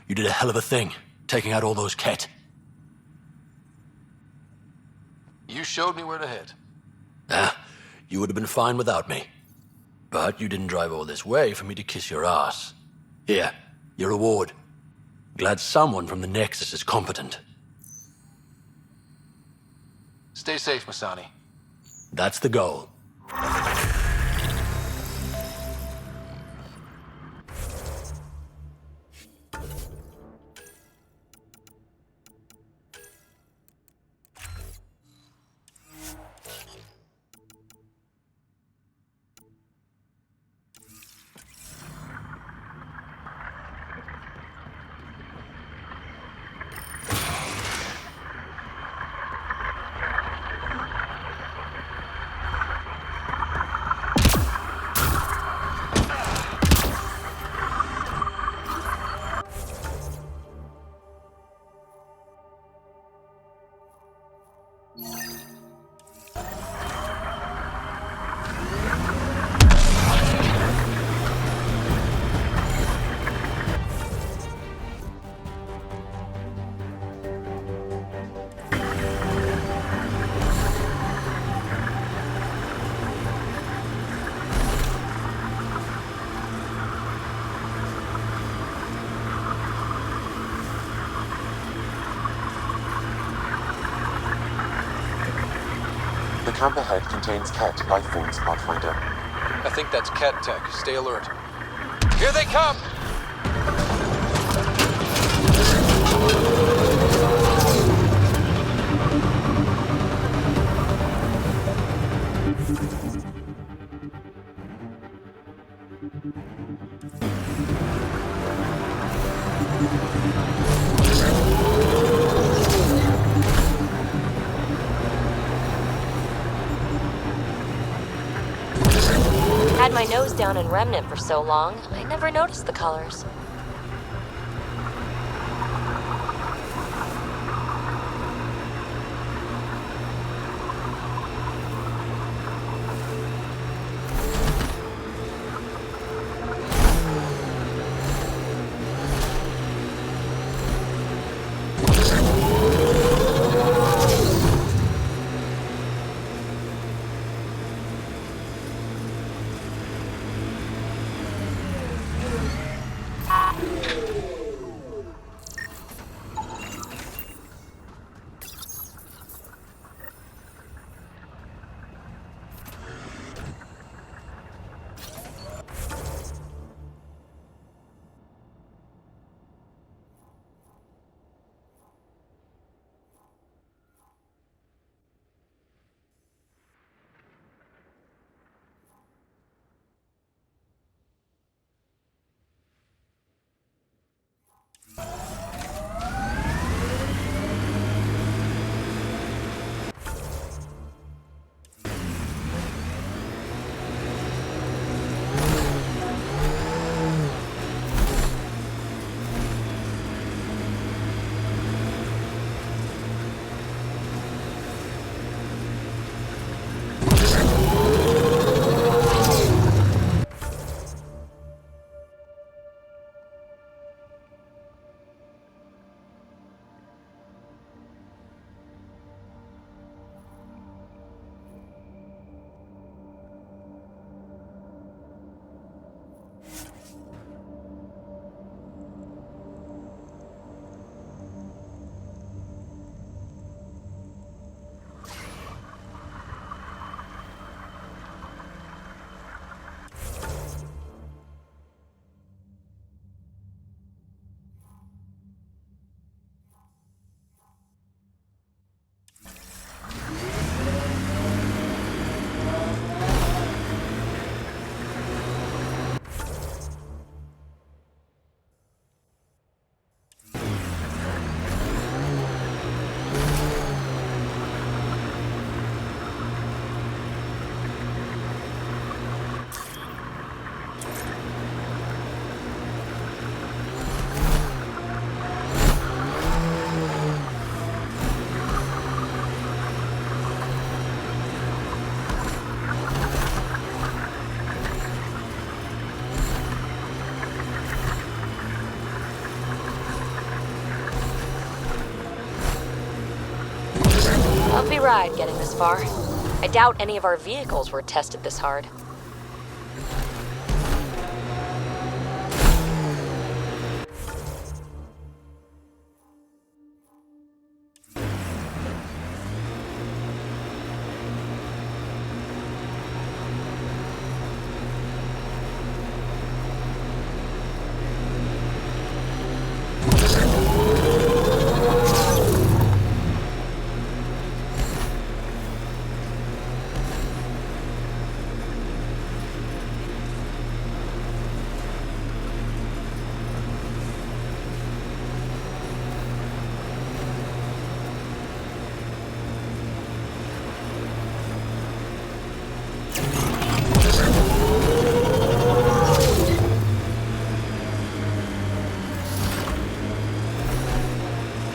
You did a hell of a thing, taking out all those Ket.
You showed me where to head.
You would have been fine without me. But you didn't drive all this way for me to kiss your ass. Here, your reward. Glad someone from the Nexus is competent.
Stay safe, Masani.
That's the goal.
camp ahead contains Ket life forms, Pathfinder.
I think that's Ket tech. Stay alert. Here they come!
Had my nose down in Remnant for so long, I never noticed the colors. Bumpy ride getting this far. I doubt any of our vehicles were tested this hard.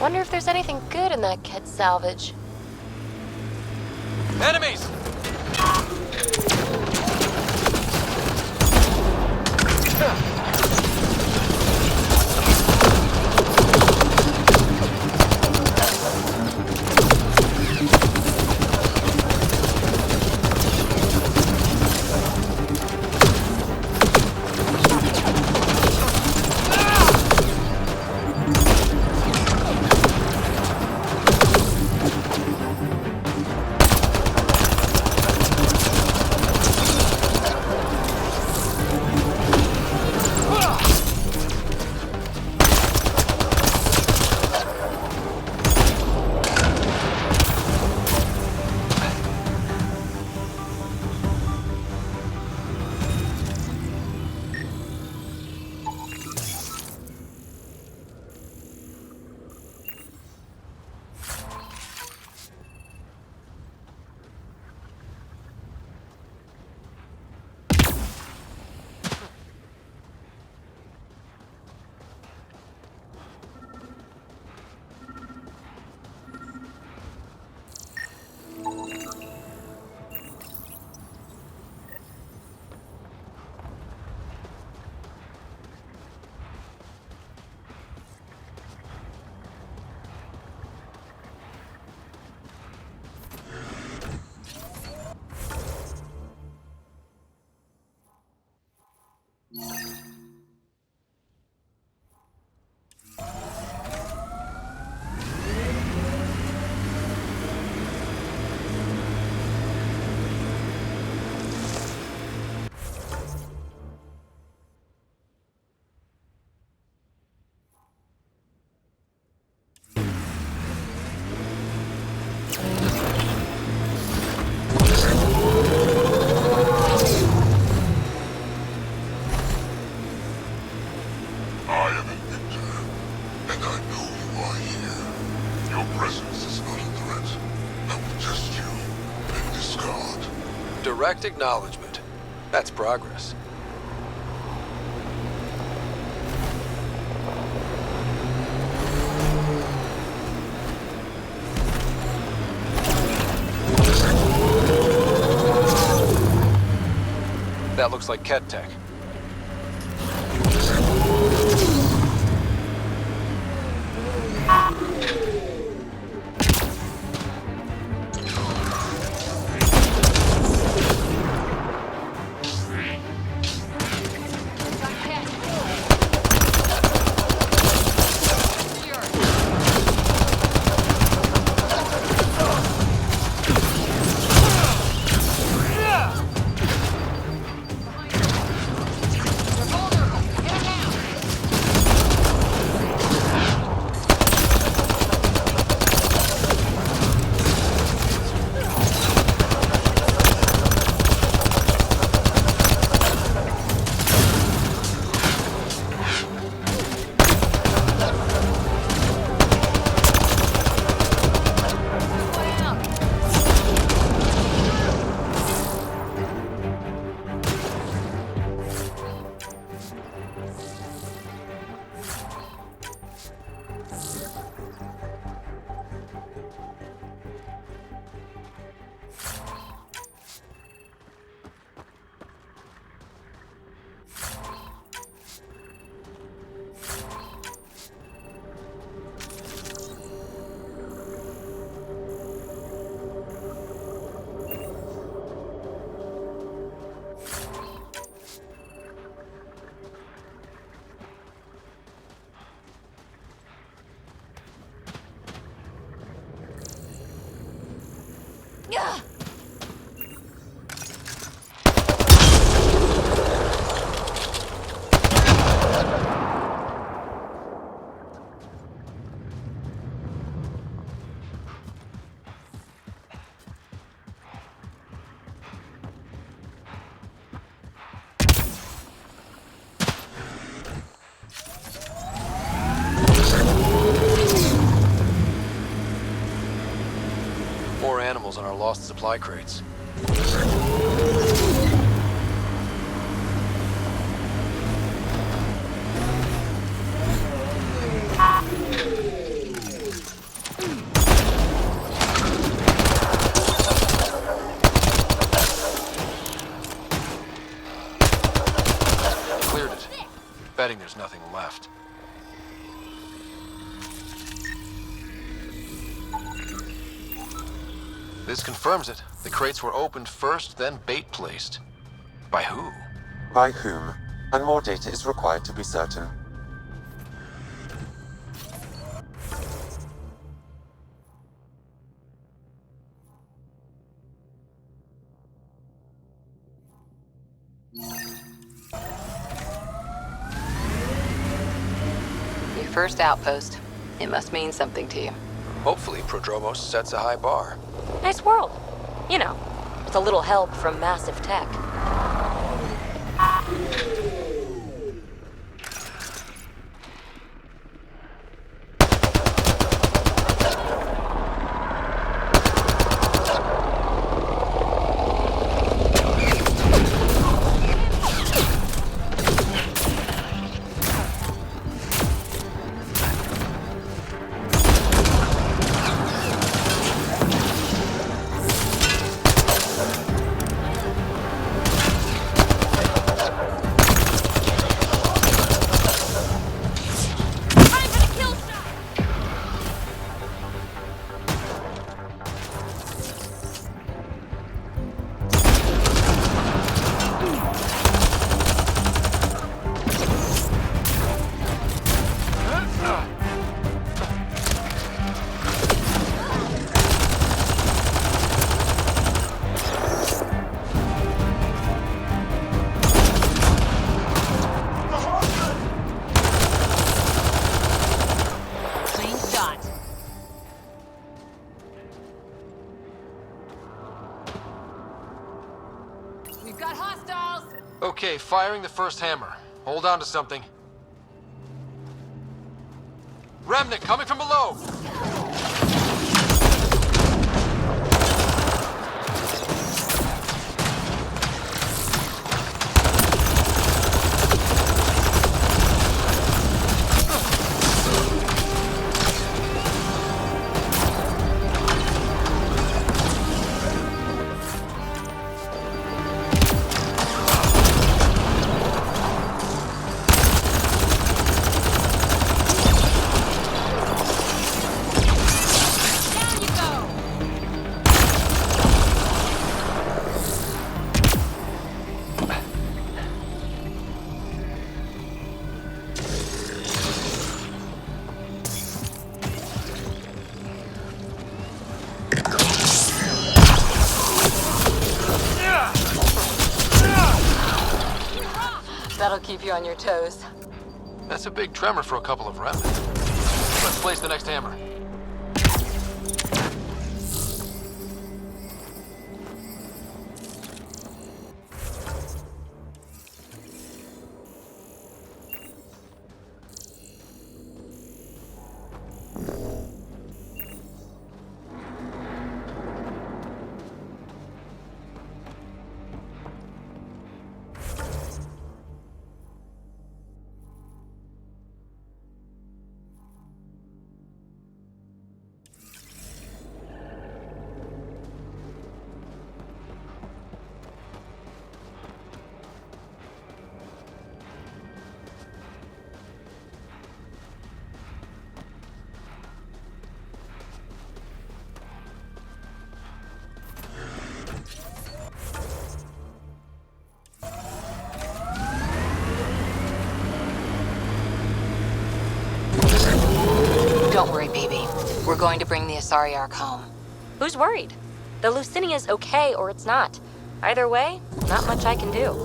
Wonder if there's anything good in that Ket salvage.
Enemies!
I am an Victor, and I know you are here. Your presence is not a threat. I will test you and discard.
Direct acknowledgement. That's progress. That looks like Ket tech. More animals on our lost supply crates. Cleared it. Betting there's nothing left. This confirms it. The crates were opened first, then bait placed. By who?
By whom? And more data is required to be certain.
Your first outpost. It must mean something to you.
Hopefully, Prodromos sets a high bar.
Nice world. You know, with a little help from massive tech.
Okay, firing the first hammer. Hold on to something. Remnant coming from below!
That'll keep you on your toes.
That's a big tremor for a couple of remnants. Let's place the next hammer.
Don't worry, baby. We're going to bring the Asari Ark home.
Who's worried? The Lucinia's okay or it's not. Either way, not much I can do.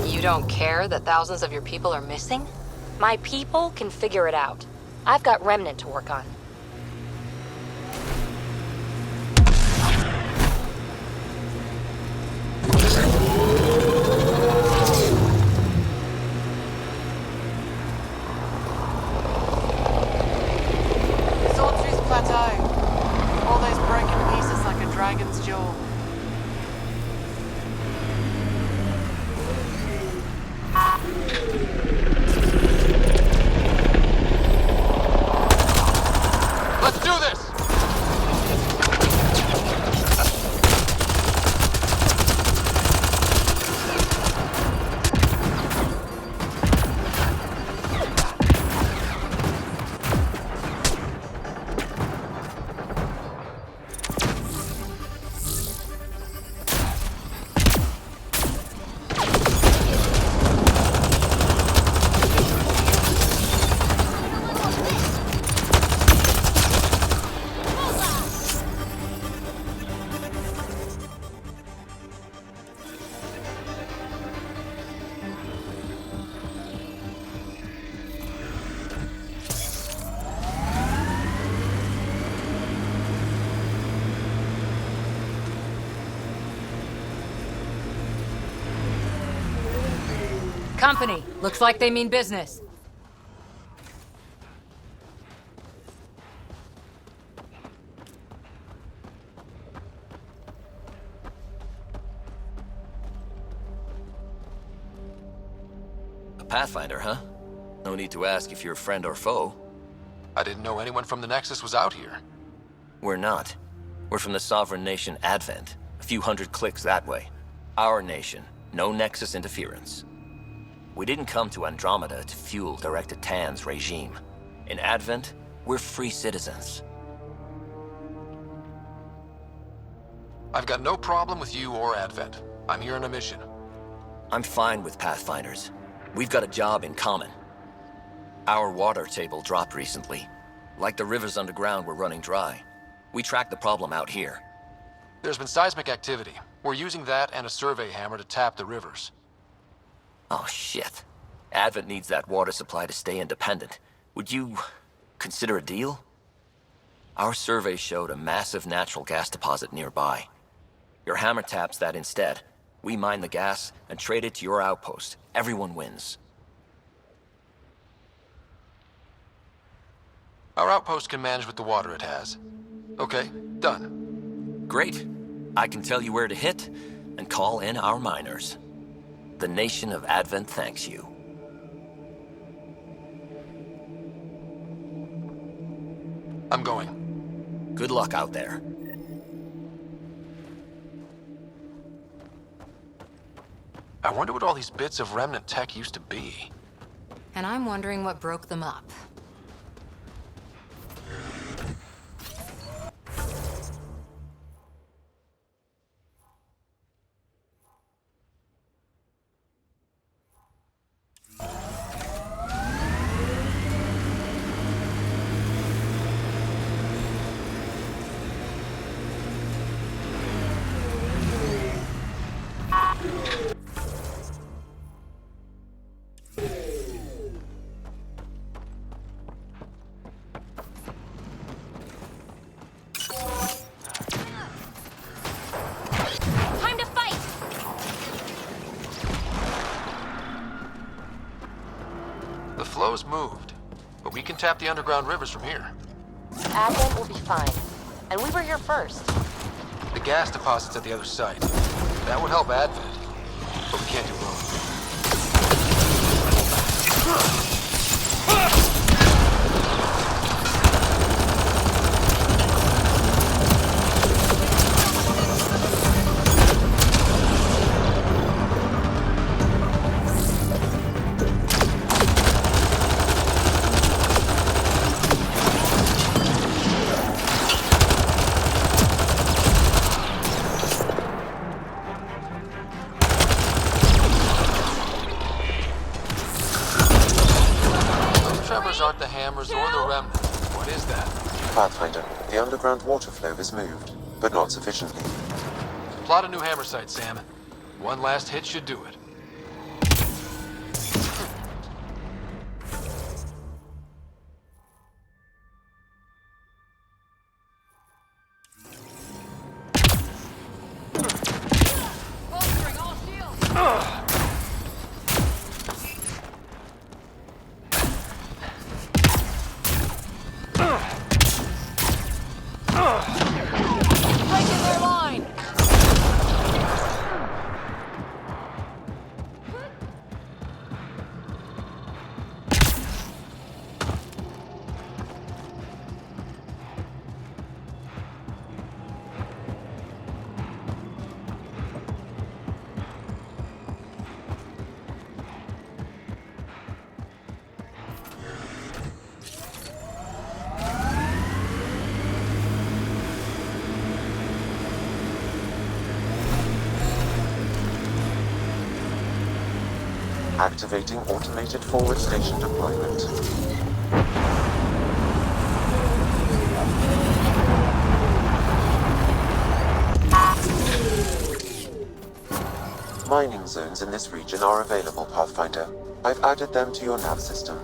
You don't care that thousands of your people are missing?
My people can figure it out. I've got Remnant to work on.
All those broken pieces like a dragon's jaw.
Let's do this!
Company, looks like they mean business.
A Pathfinder, huh? No need to ask if you're a friend or foe.
I didn't know anyone from the Nexus was out here.
We're not. We're from the sovereign nation Advent, a few hundred clicks that way. Our nation, no Nexus interference. We didn't come to Andromeda to fuel Director Tan's regime. In Advent, we're free citizens.
I've got no problem with you or Advent. I'm here on a mission.
I'm fine with Pathfinders. We've got a job in common. Our water table dropped recently. Like the rivers underground were running dry. We tracked the problem out here.
There's been seismic activity. We're using that and a survey hammer to tap the rivers.
Oh, shit. Advent needs that water supply to stay independent. Would you consider a deal? Our survey showed a massive natural gas deposit nearby. Your hammer taps that instead. We mine the gas and trade it to your outpost. Everyone wins.
Our outpost can manage with the water it has. Okay, done.
Great. I can tell you where to hit and call in our miners. The nation of Advent thanks you.
I'm going.
Good luck out there.
I wonder what all these bits of remnant tech used to be.
And I'm wondering what broke them up.
Time to fight!
The flow's moved, but we can tap the underground rivers from here.
Advent will be fine. And we were here first.
The gas deposit's at the other site. That would help Advent, but we can't do both. Aren't the hammers or the remnant. What is that?
Pathfinder, the underground water flow is moved, but not sufficiently.
Plot a new hammer site, Sam. One last hit should do it.
Breaking their line!
Activating automated forward station deployment. Mining zones in this region are available, Pathfinder. I've added them to your nav system.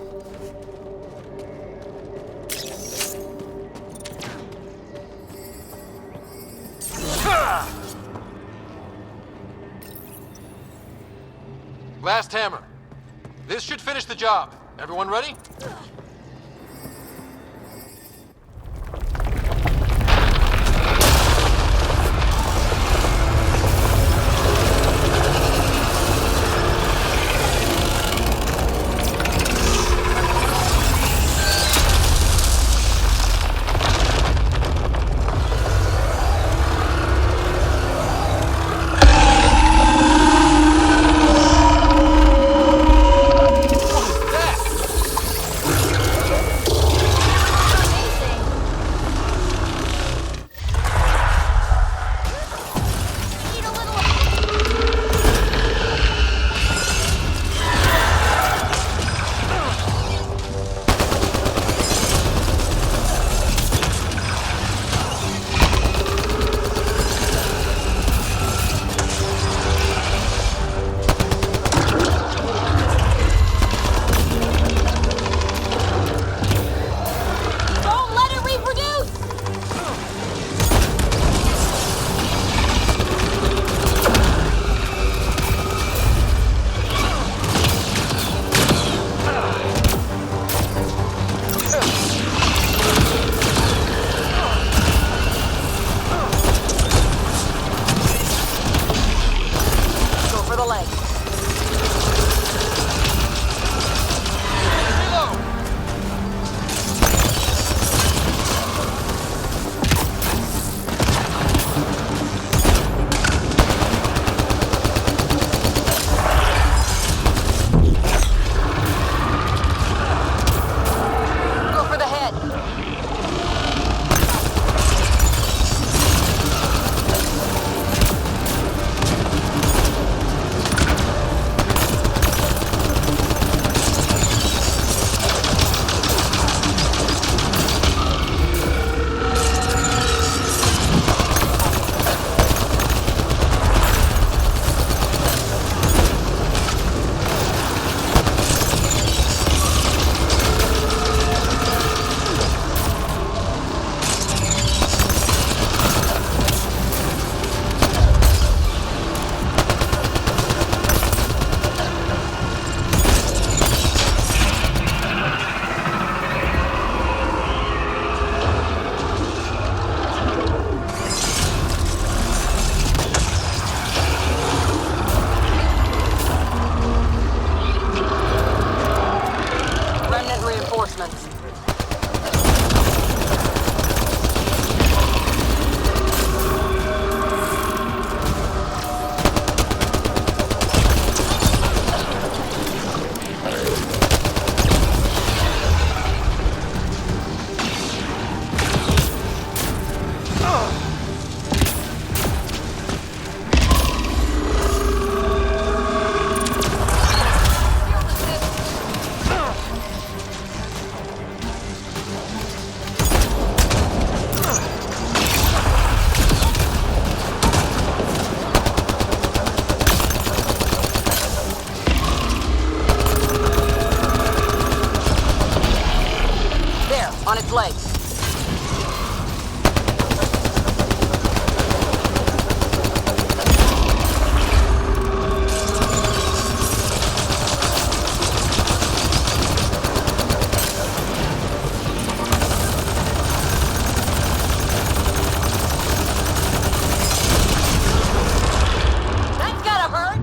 Last hammer. This should finish the job. Everyone ready?
those legs.
That's gotta hurt!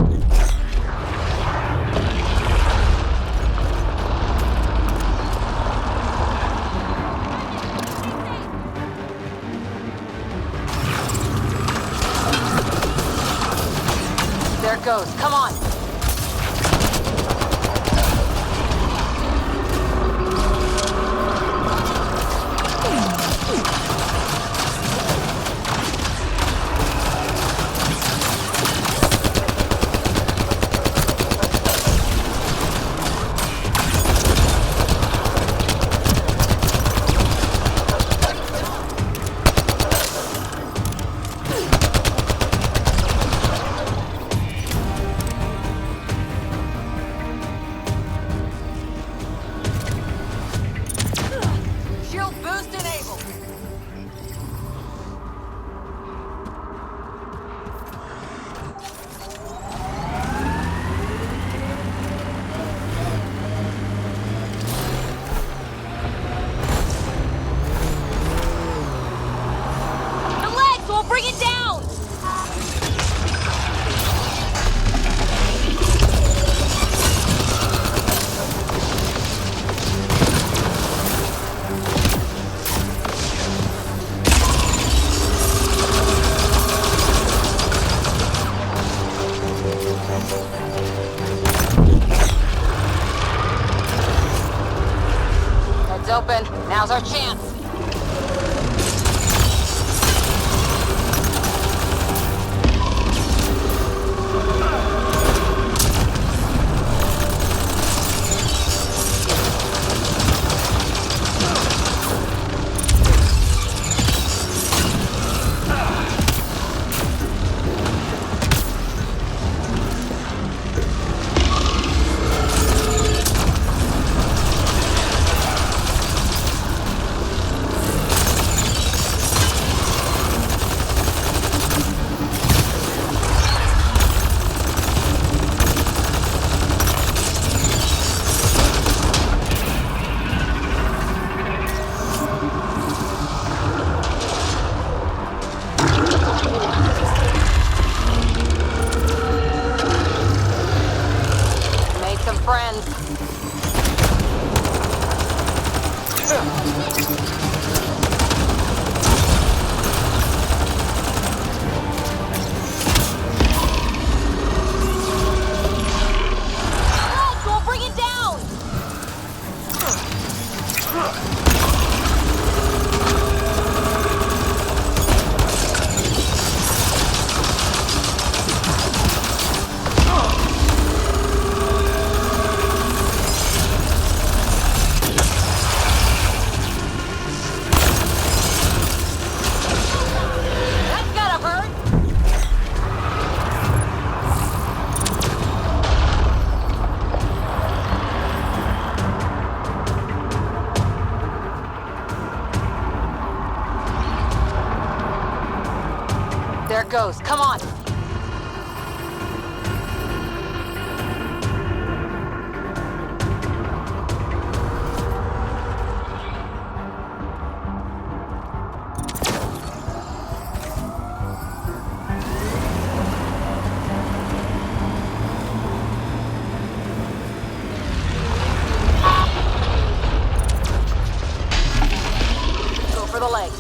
There it goes. Come on.
Shield boost enabled! The legs will bring it down!
Heads open. Now's our chance. Made some friends.
Legs will bring it down! That's gotta hurt!
There it goes. Come on. Go for the legs.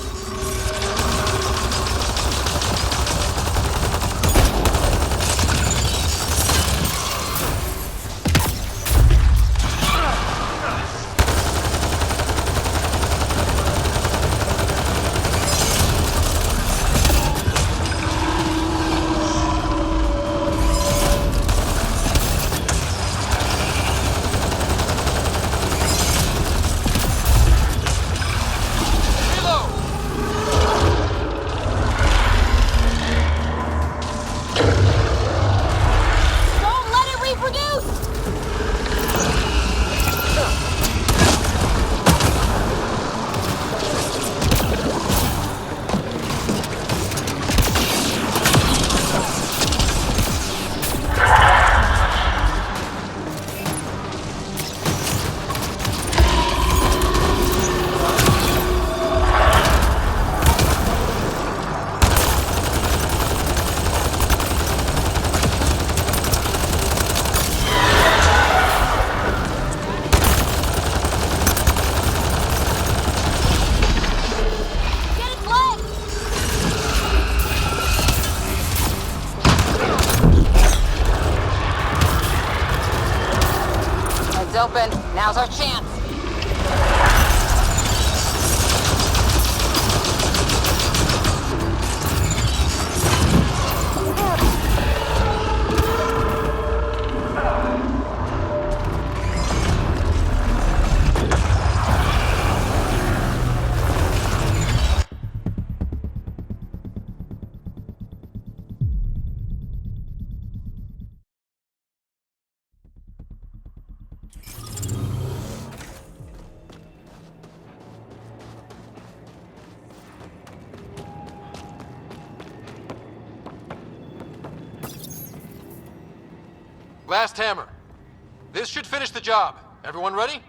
open. Now's our chance.
Last hammer. This should finish the job. Everyone ready?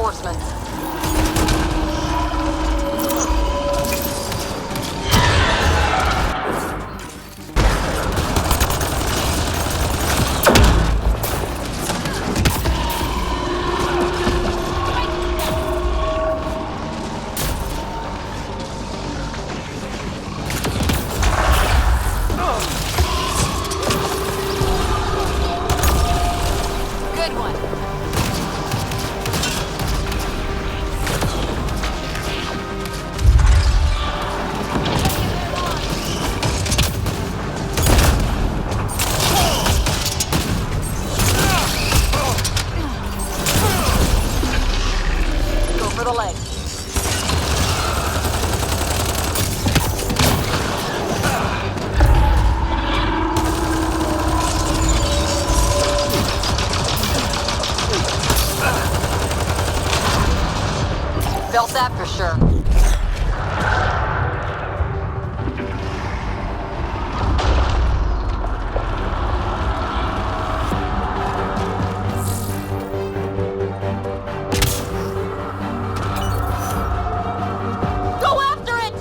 reinforcements. Good one. Go for the leg. Felt that for sure. Go after it!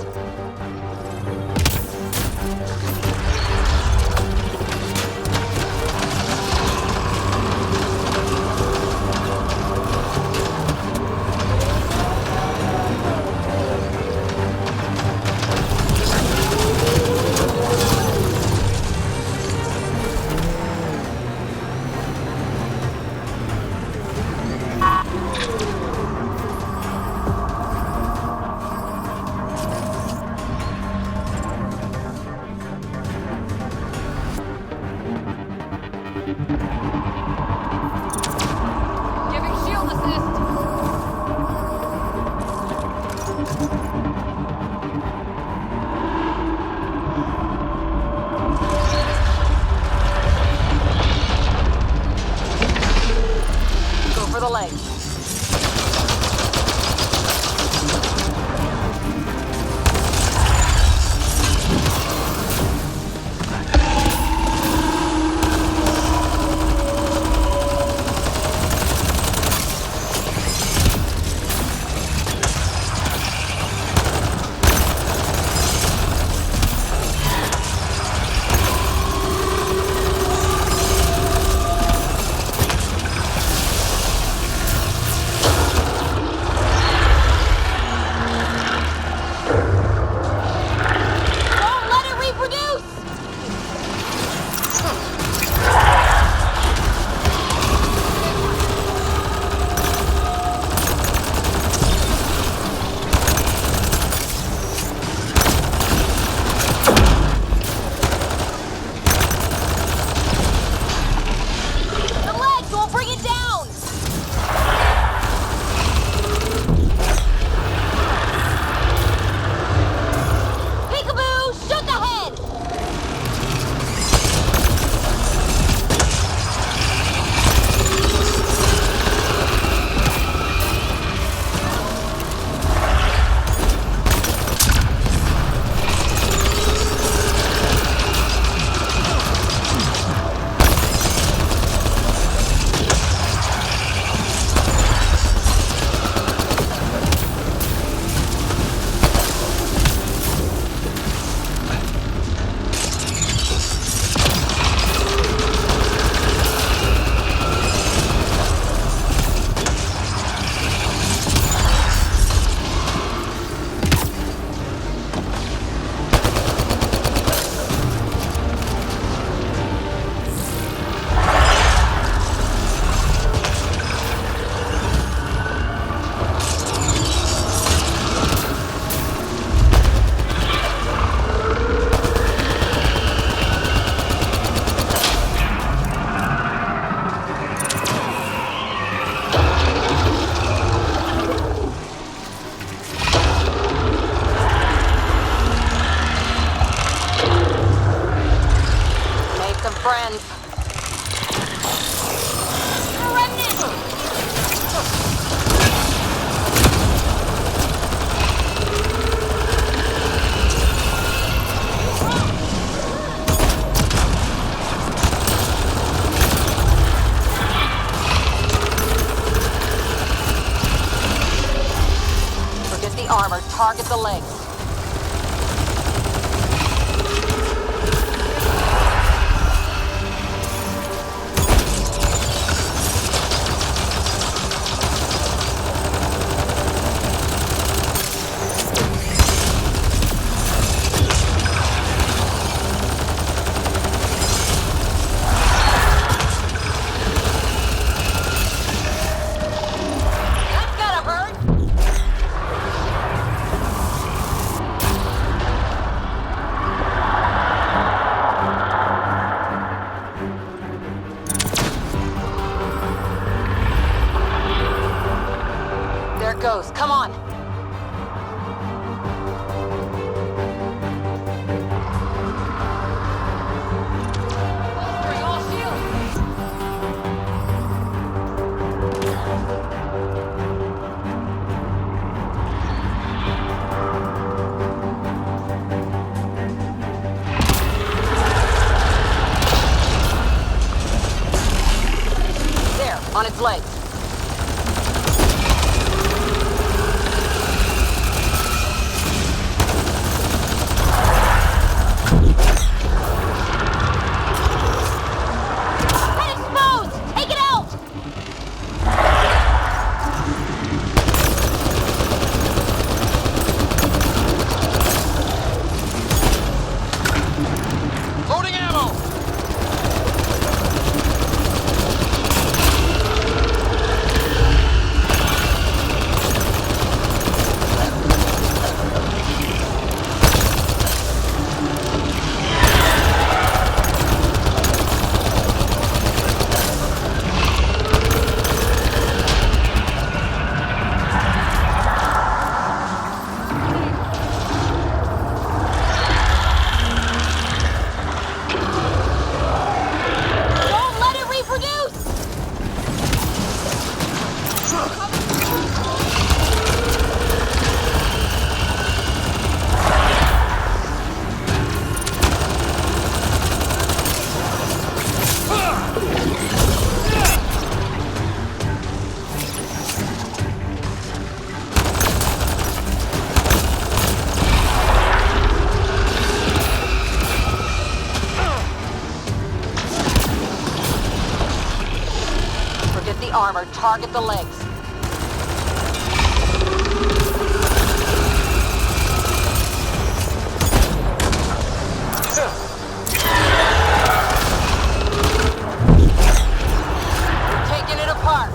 Giving shield assist. Go for the leg.
target the legs. Goes. Come on. Bolstering all shields. There, on its legs. Armor, target the legs. Taking it apart.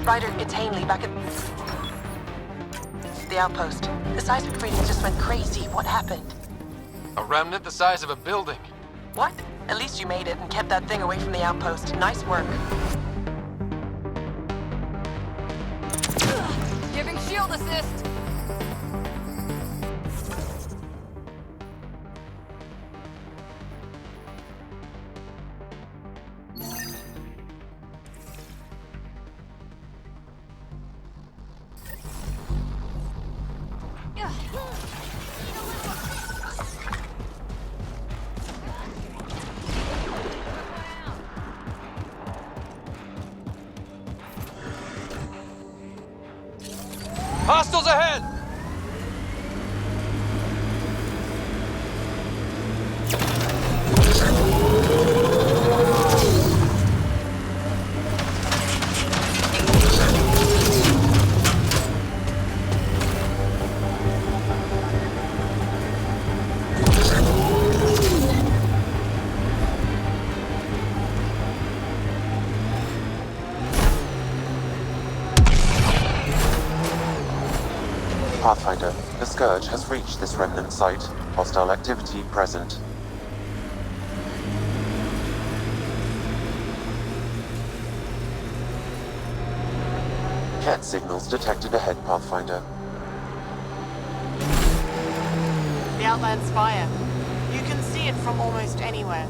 Ryder, it's Hanley back at the outpost. The seismic readings just went crazy. What happened?
A remnant the size of a building.
What? At least you made it and kept that thing away from the outpost. Nice work.
Giving shield assist.
Hostiles ahead!
Pathfinder, the Scourge has reached this remnant site. Hostile activity present. Cat signals detected ahead, Pathfinder.
The Outland Spire. You can see it from almost anywhere.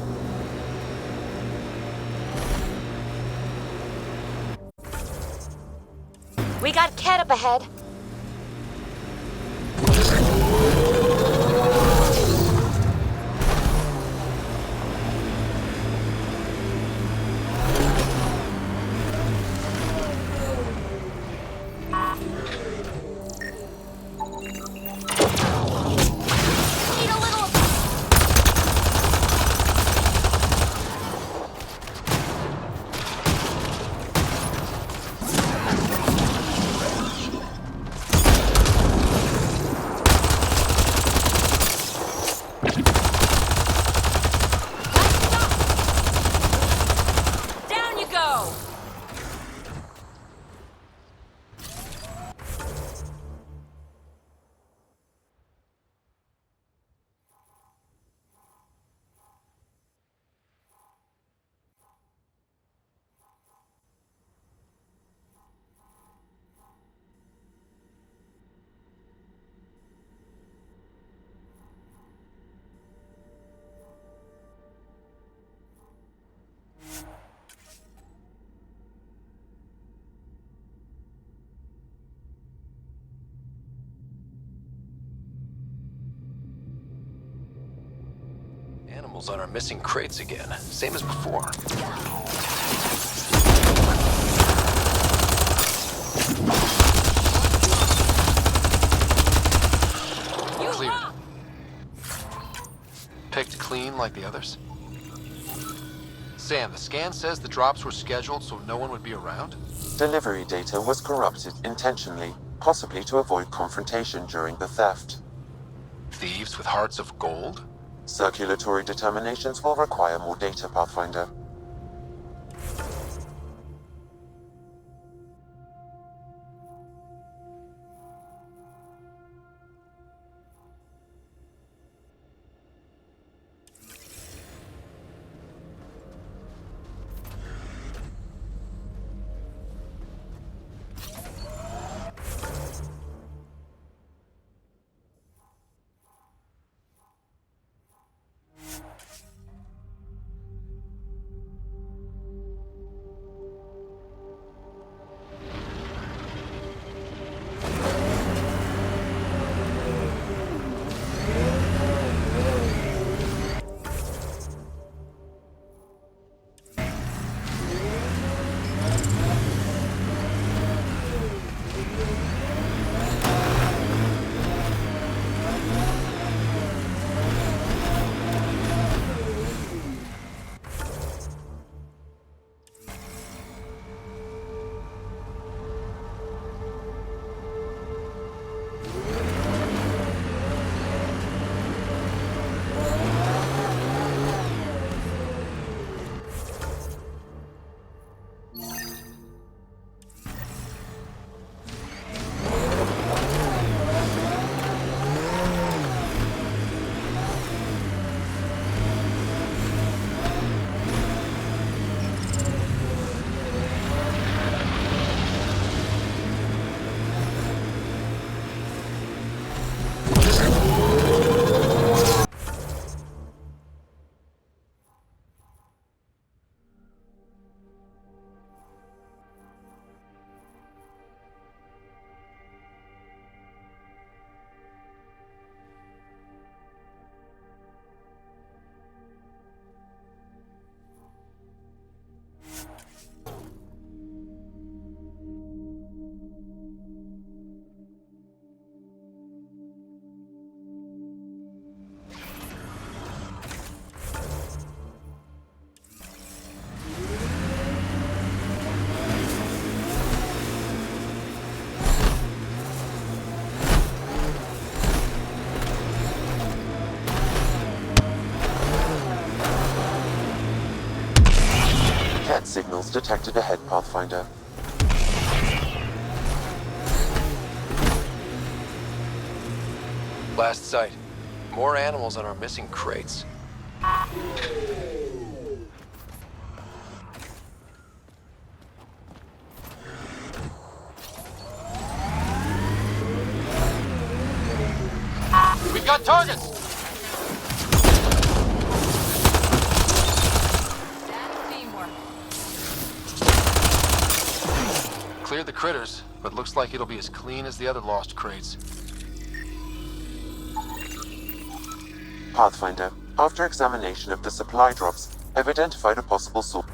We got Cat up ahead.
Animals on our missing crates again, same as before. Clear. Picked clean like the others? Sam, the scan says the drops were scheduled so no one would be around?
Delivery data was corrupted intentionally, possibly to avoid confrontation during the theft.
Thieves with hearts of gold?
Circulatory determinations will require more data, Pathfinder. Signals detected ahead, Pathfinder.
Last sight. More animals on our missing crates.
We've got targets!
Cleared the critters, but looks like it'll be as clean as the other lost crates.
Pathfinder, after examination of the supply drops, I've identified a possible source.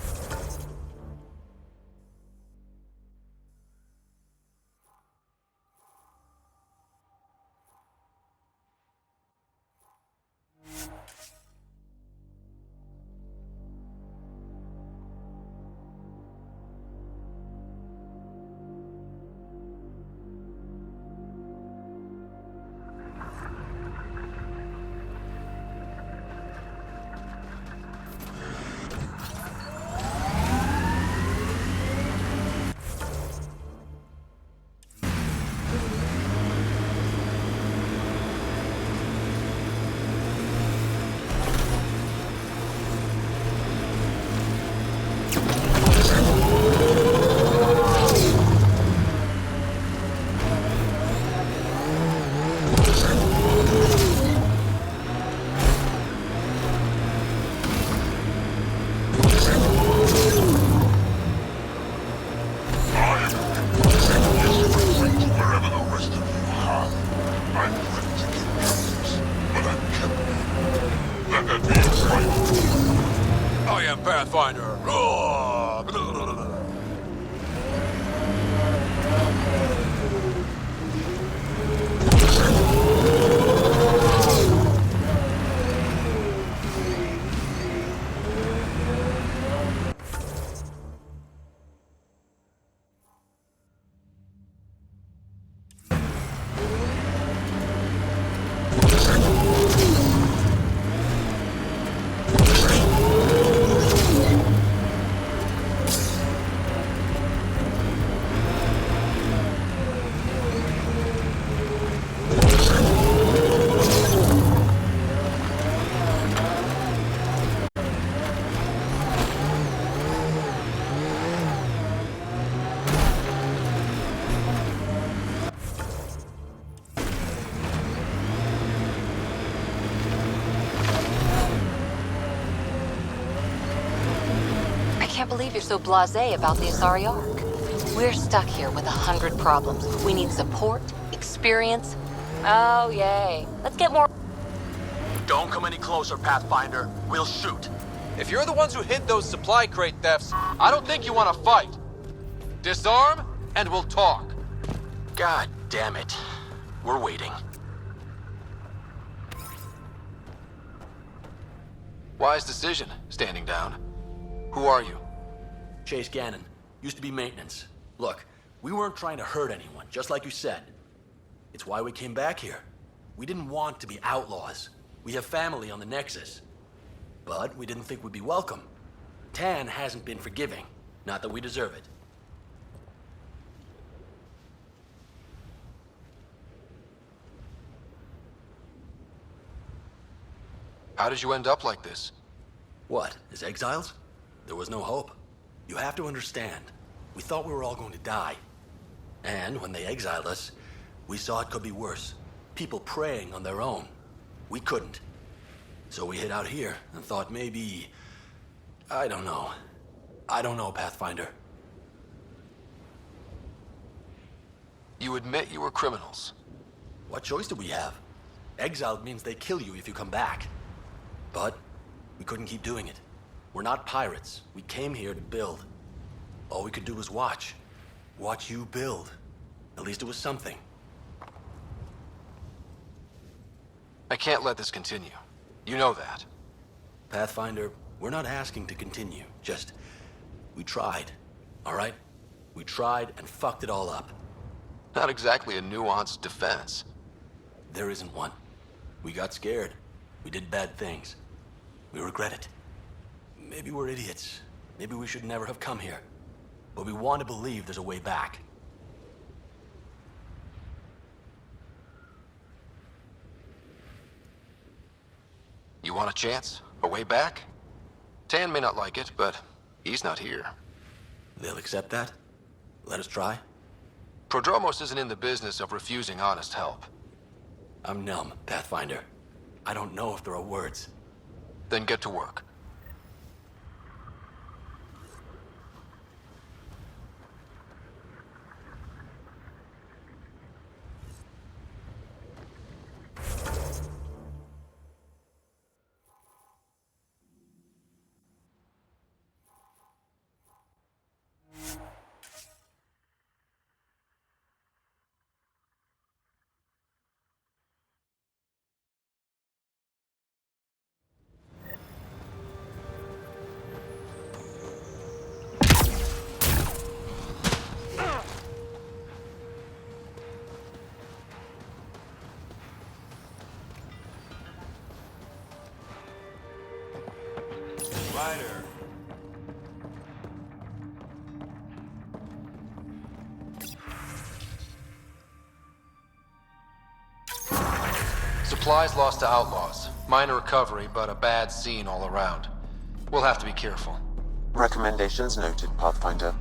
I am Pathfinder.
I can't believe you're so blasé about the Asari Ark. We're stuck here with 100 problems. We need support, experience. Oh, yay. Let's get more.
Don't come any closer, Pathfinder. We'll shoot.
If you're the ones who hid those supply crate thefts, I don't think you want to fight. Disarm, and we'll talk.
God damn it. We're waiting.
Wise decision, standing down. Who are you?
Chase Gannon. Used to be maintenance. Look, we weren't trying to hurt anyone, just like you said. It's why we came back here. We didn't want to be outlaws. We have family on the Nexus. But we didn't think we'd be welcome. Tan hasn't been forgiving. Not that we deserve it.
How did you end up like this?
What, as exiles? There was no hope. You have to understand, we thought we were all going to die. And when they exiled us, we saw it could be worse. People preying on their own. We couldn't. So we hid out here and thought maybe... I don't know. I don't know, Pathfinder.
You admit you were criminals.
What choice do we have? Exiled means they kill you if you come back. But we couldn't keep doing it. We're not pirates. We came here to build. All we could do was watch. Watch you build. At least it was something.
I can't let this continue. You know that.
Pathfinder, we're not asking to continue. Just, we tried. All right? We tried and fucked it all up.
Not exactly a nuanced defense.
There isn't one. We got scared. We did bad things. We regret it. Maybe we're idiots. Maybe we should never have come here. But we want to believe there's a way back.
You want a chance? A way back? Tan may not like it, but he's not here.
They'll accept that? Let us try?
Prodromos isn't in the business of refusing honest help.
I'm numb, Pathfinder. I don't know if there are words.
Then get to work.
Rider.
Supplies lost to outlaws. Minor recovery, but a bad scene all around. We'll have to be careful.
Recommendations noted, Pathfinder.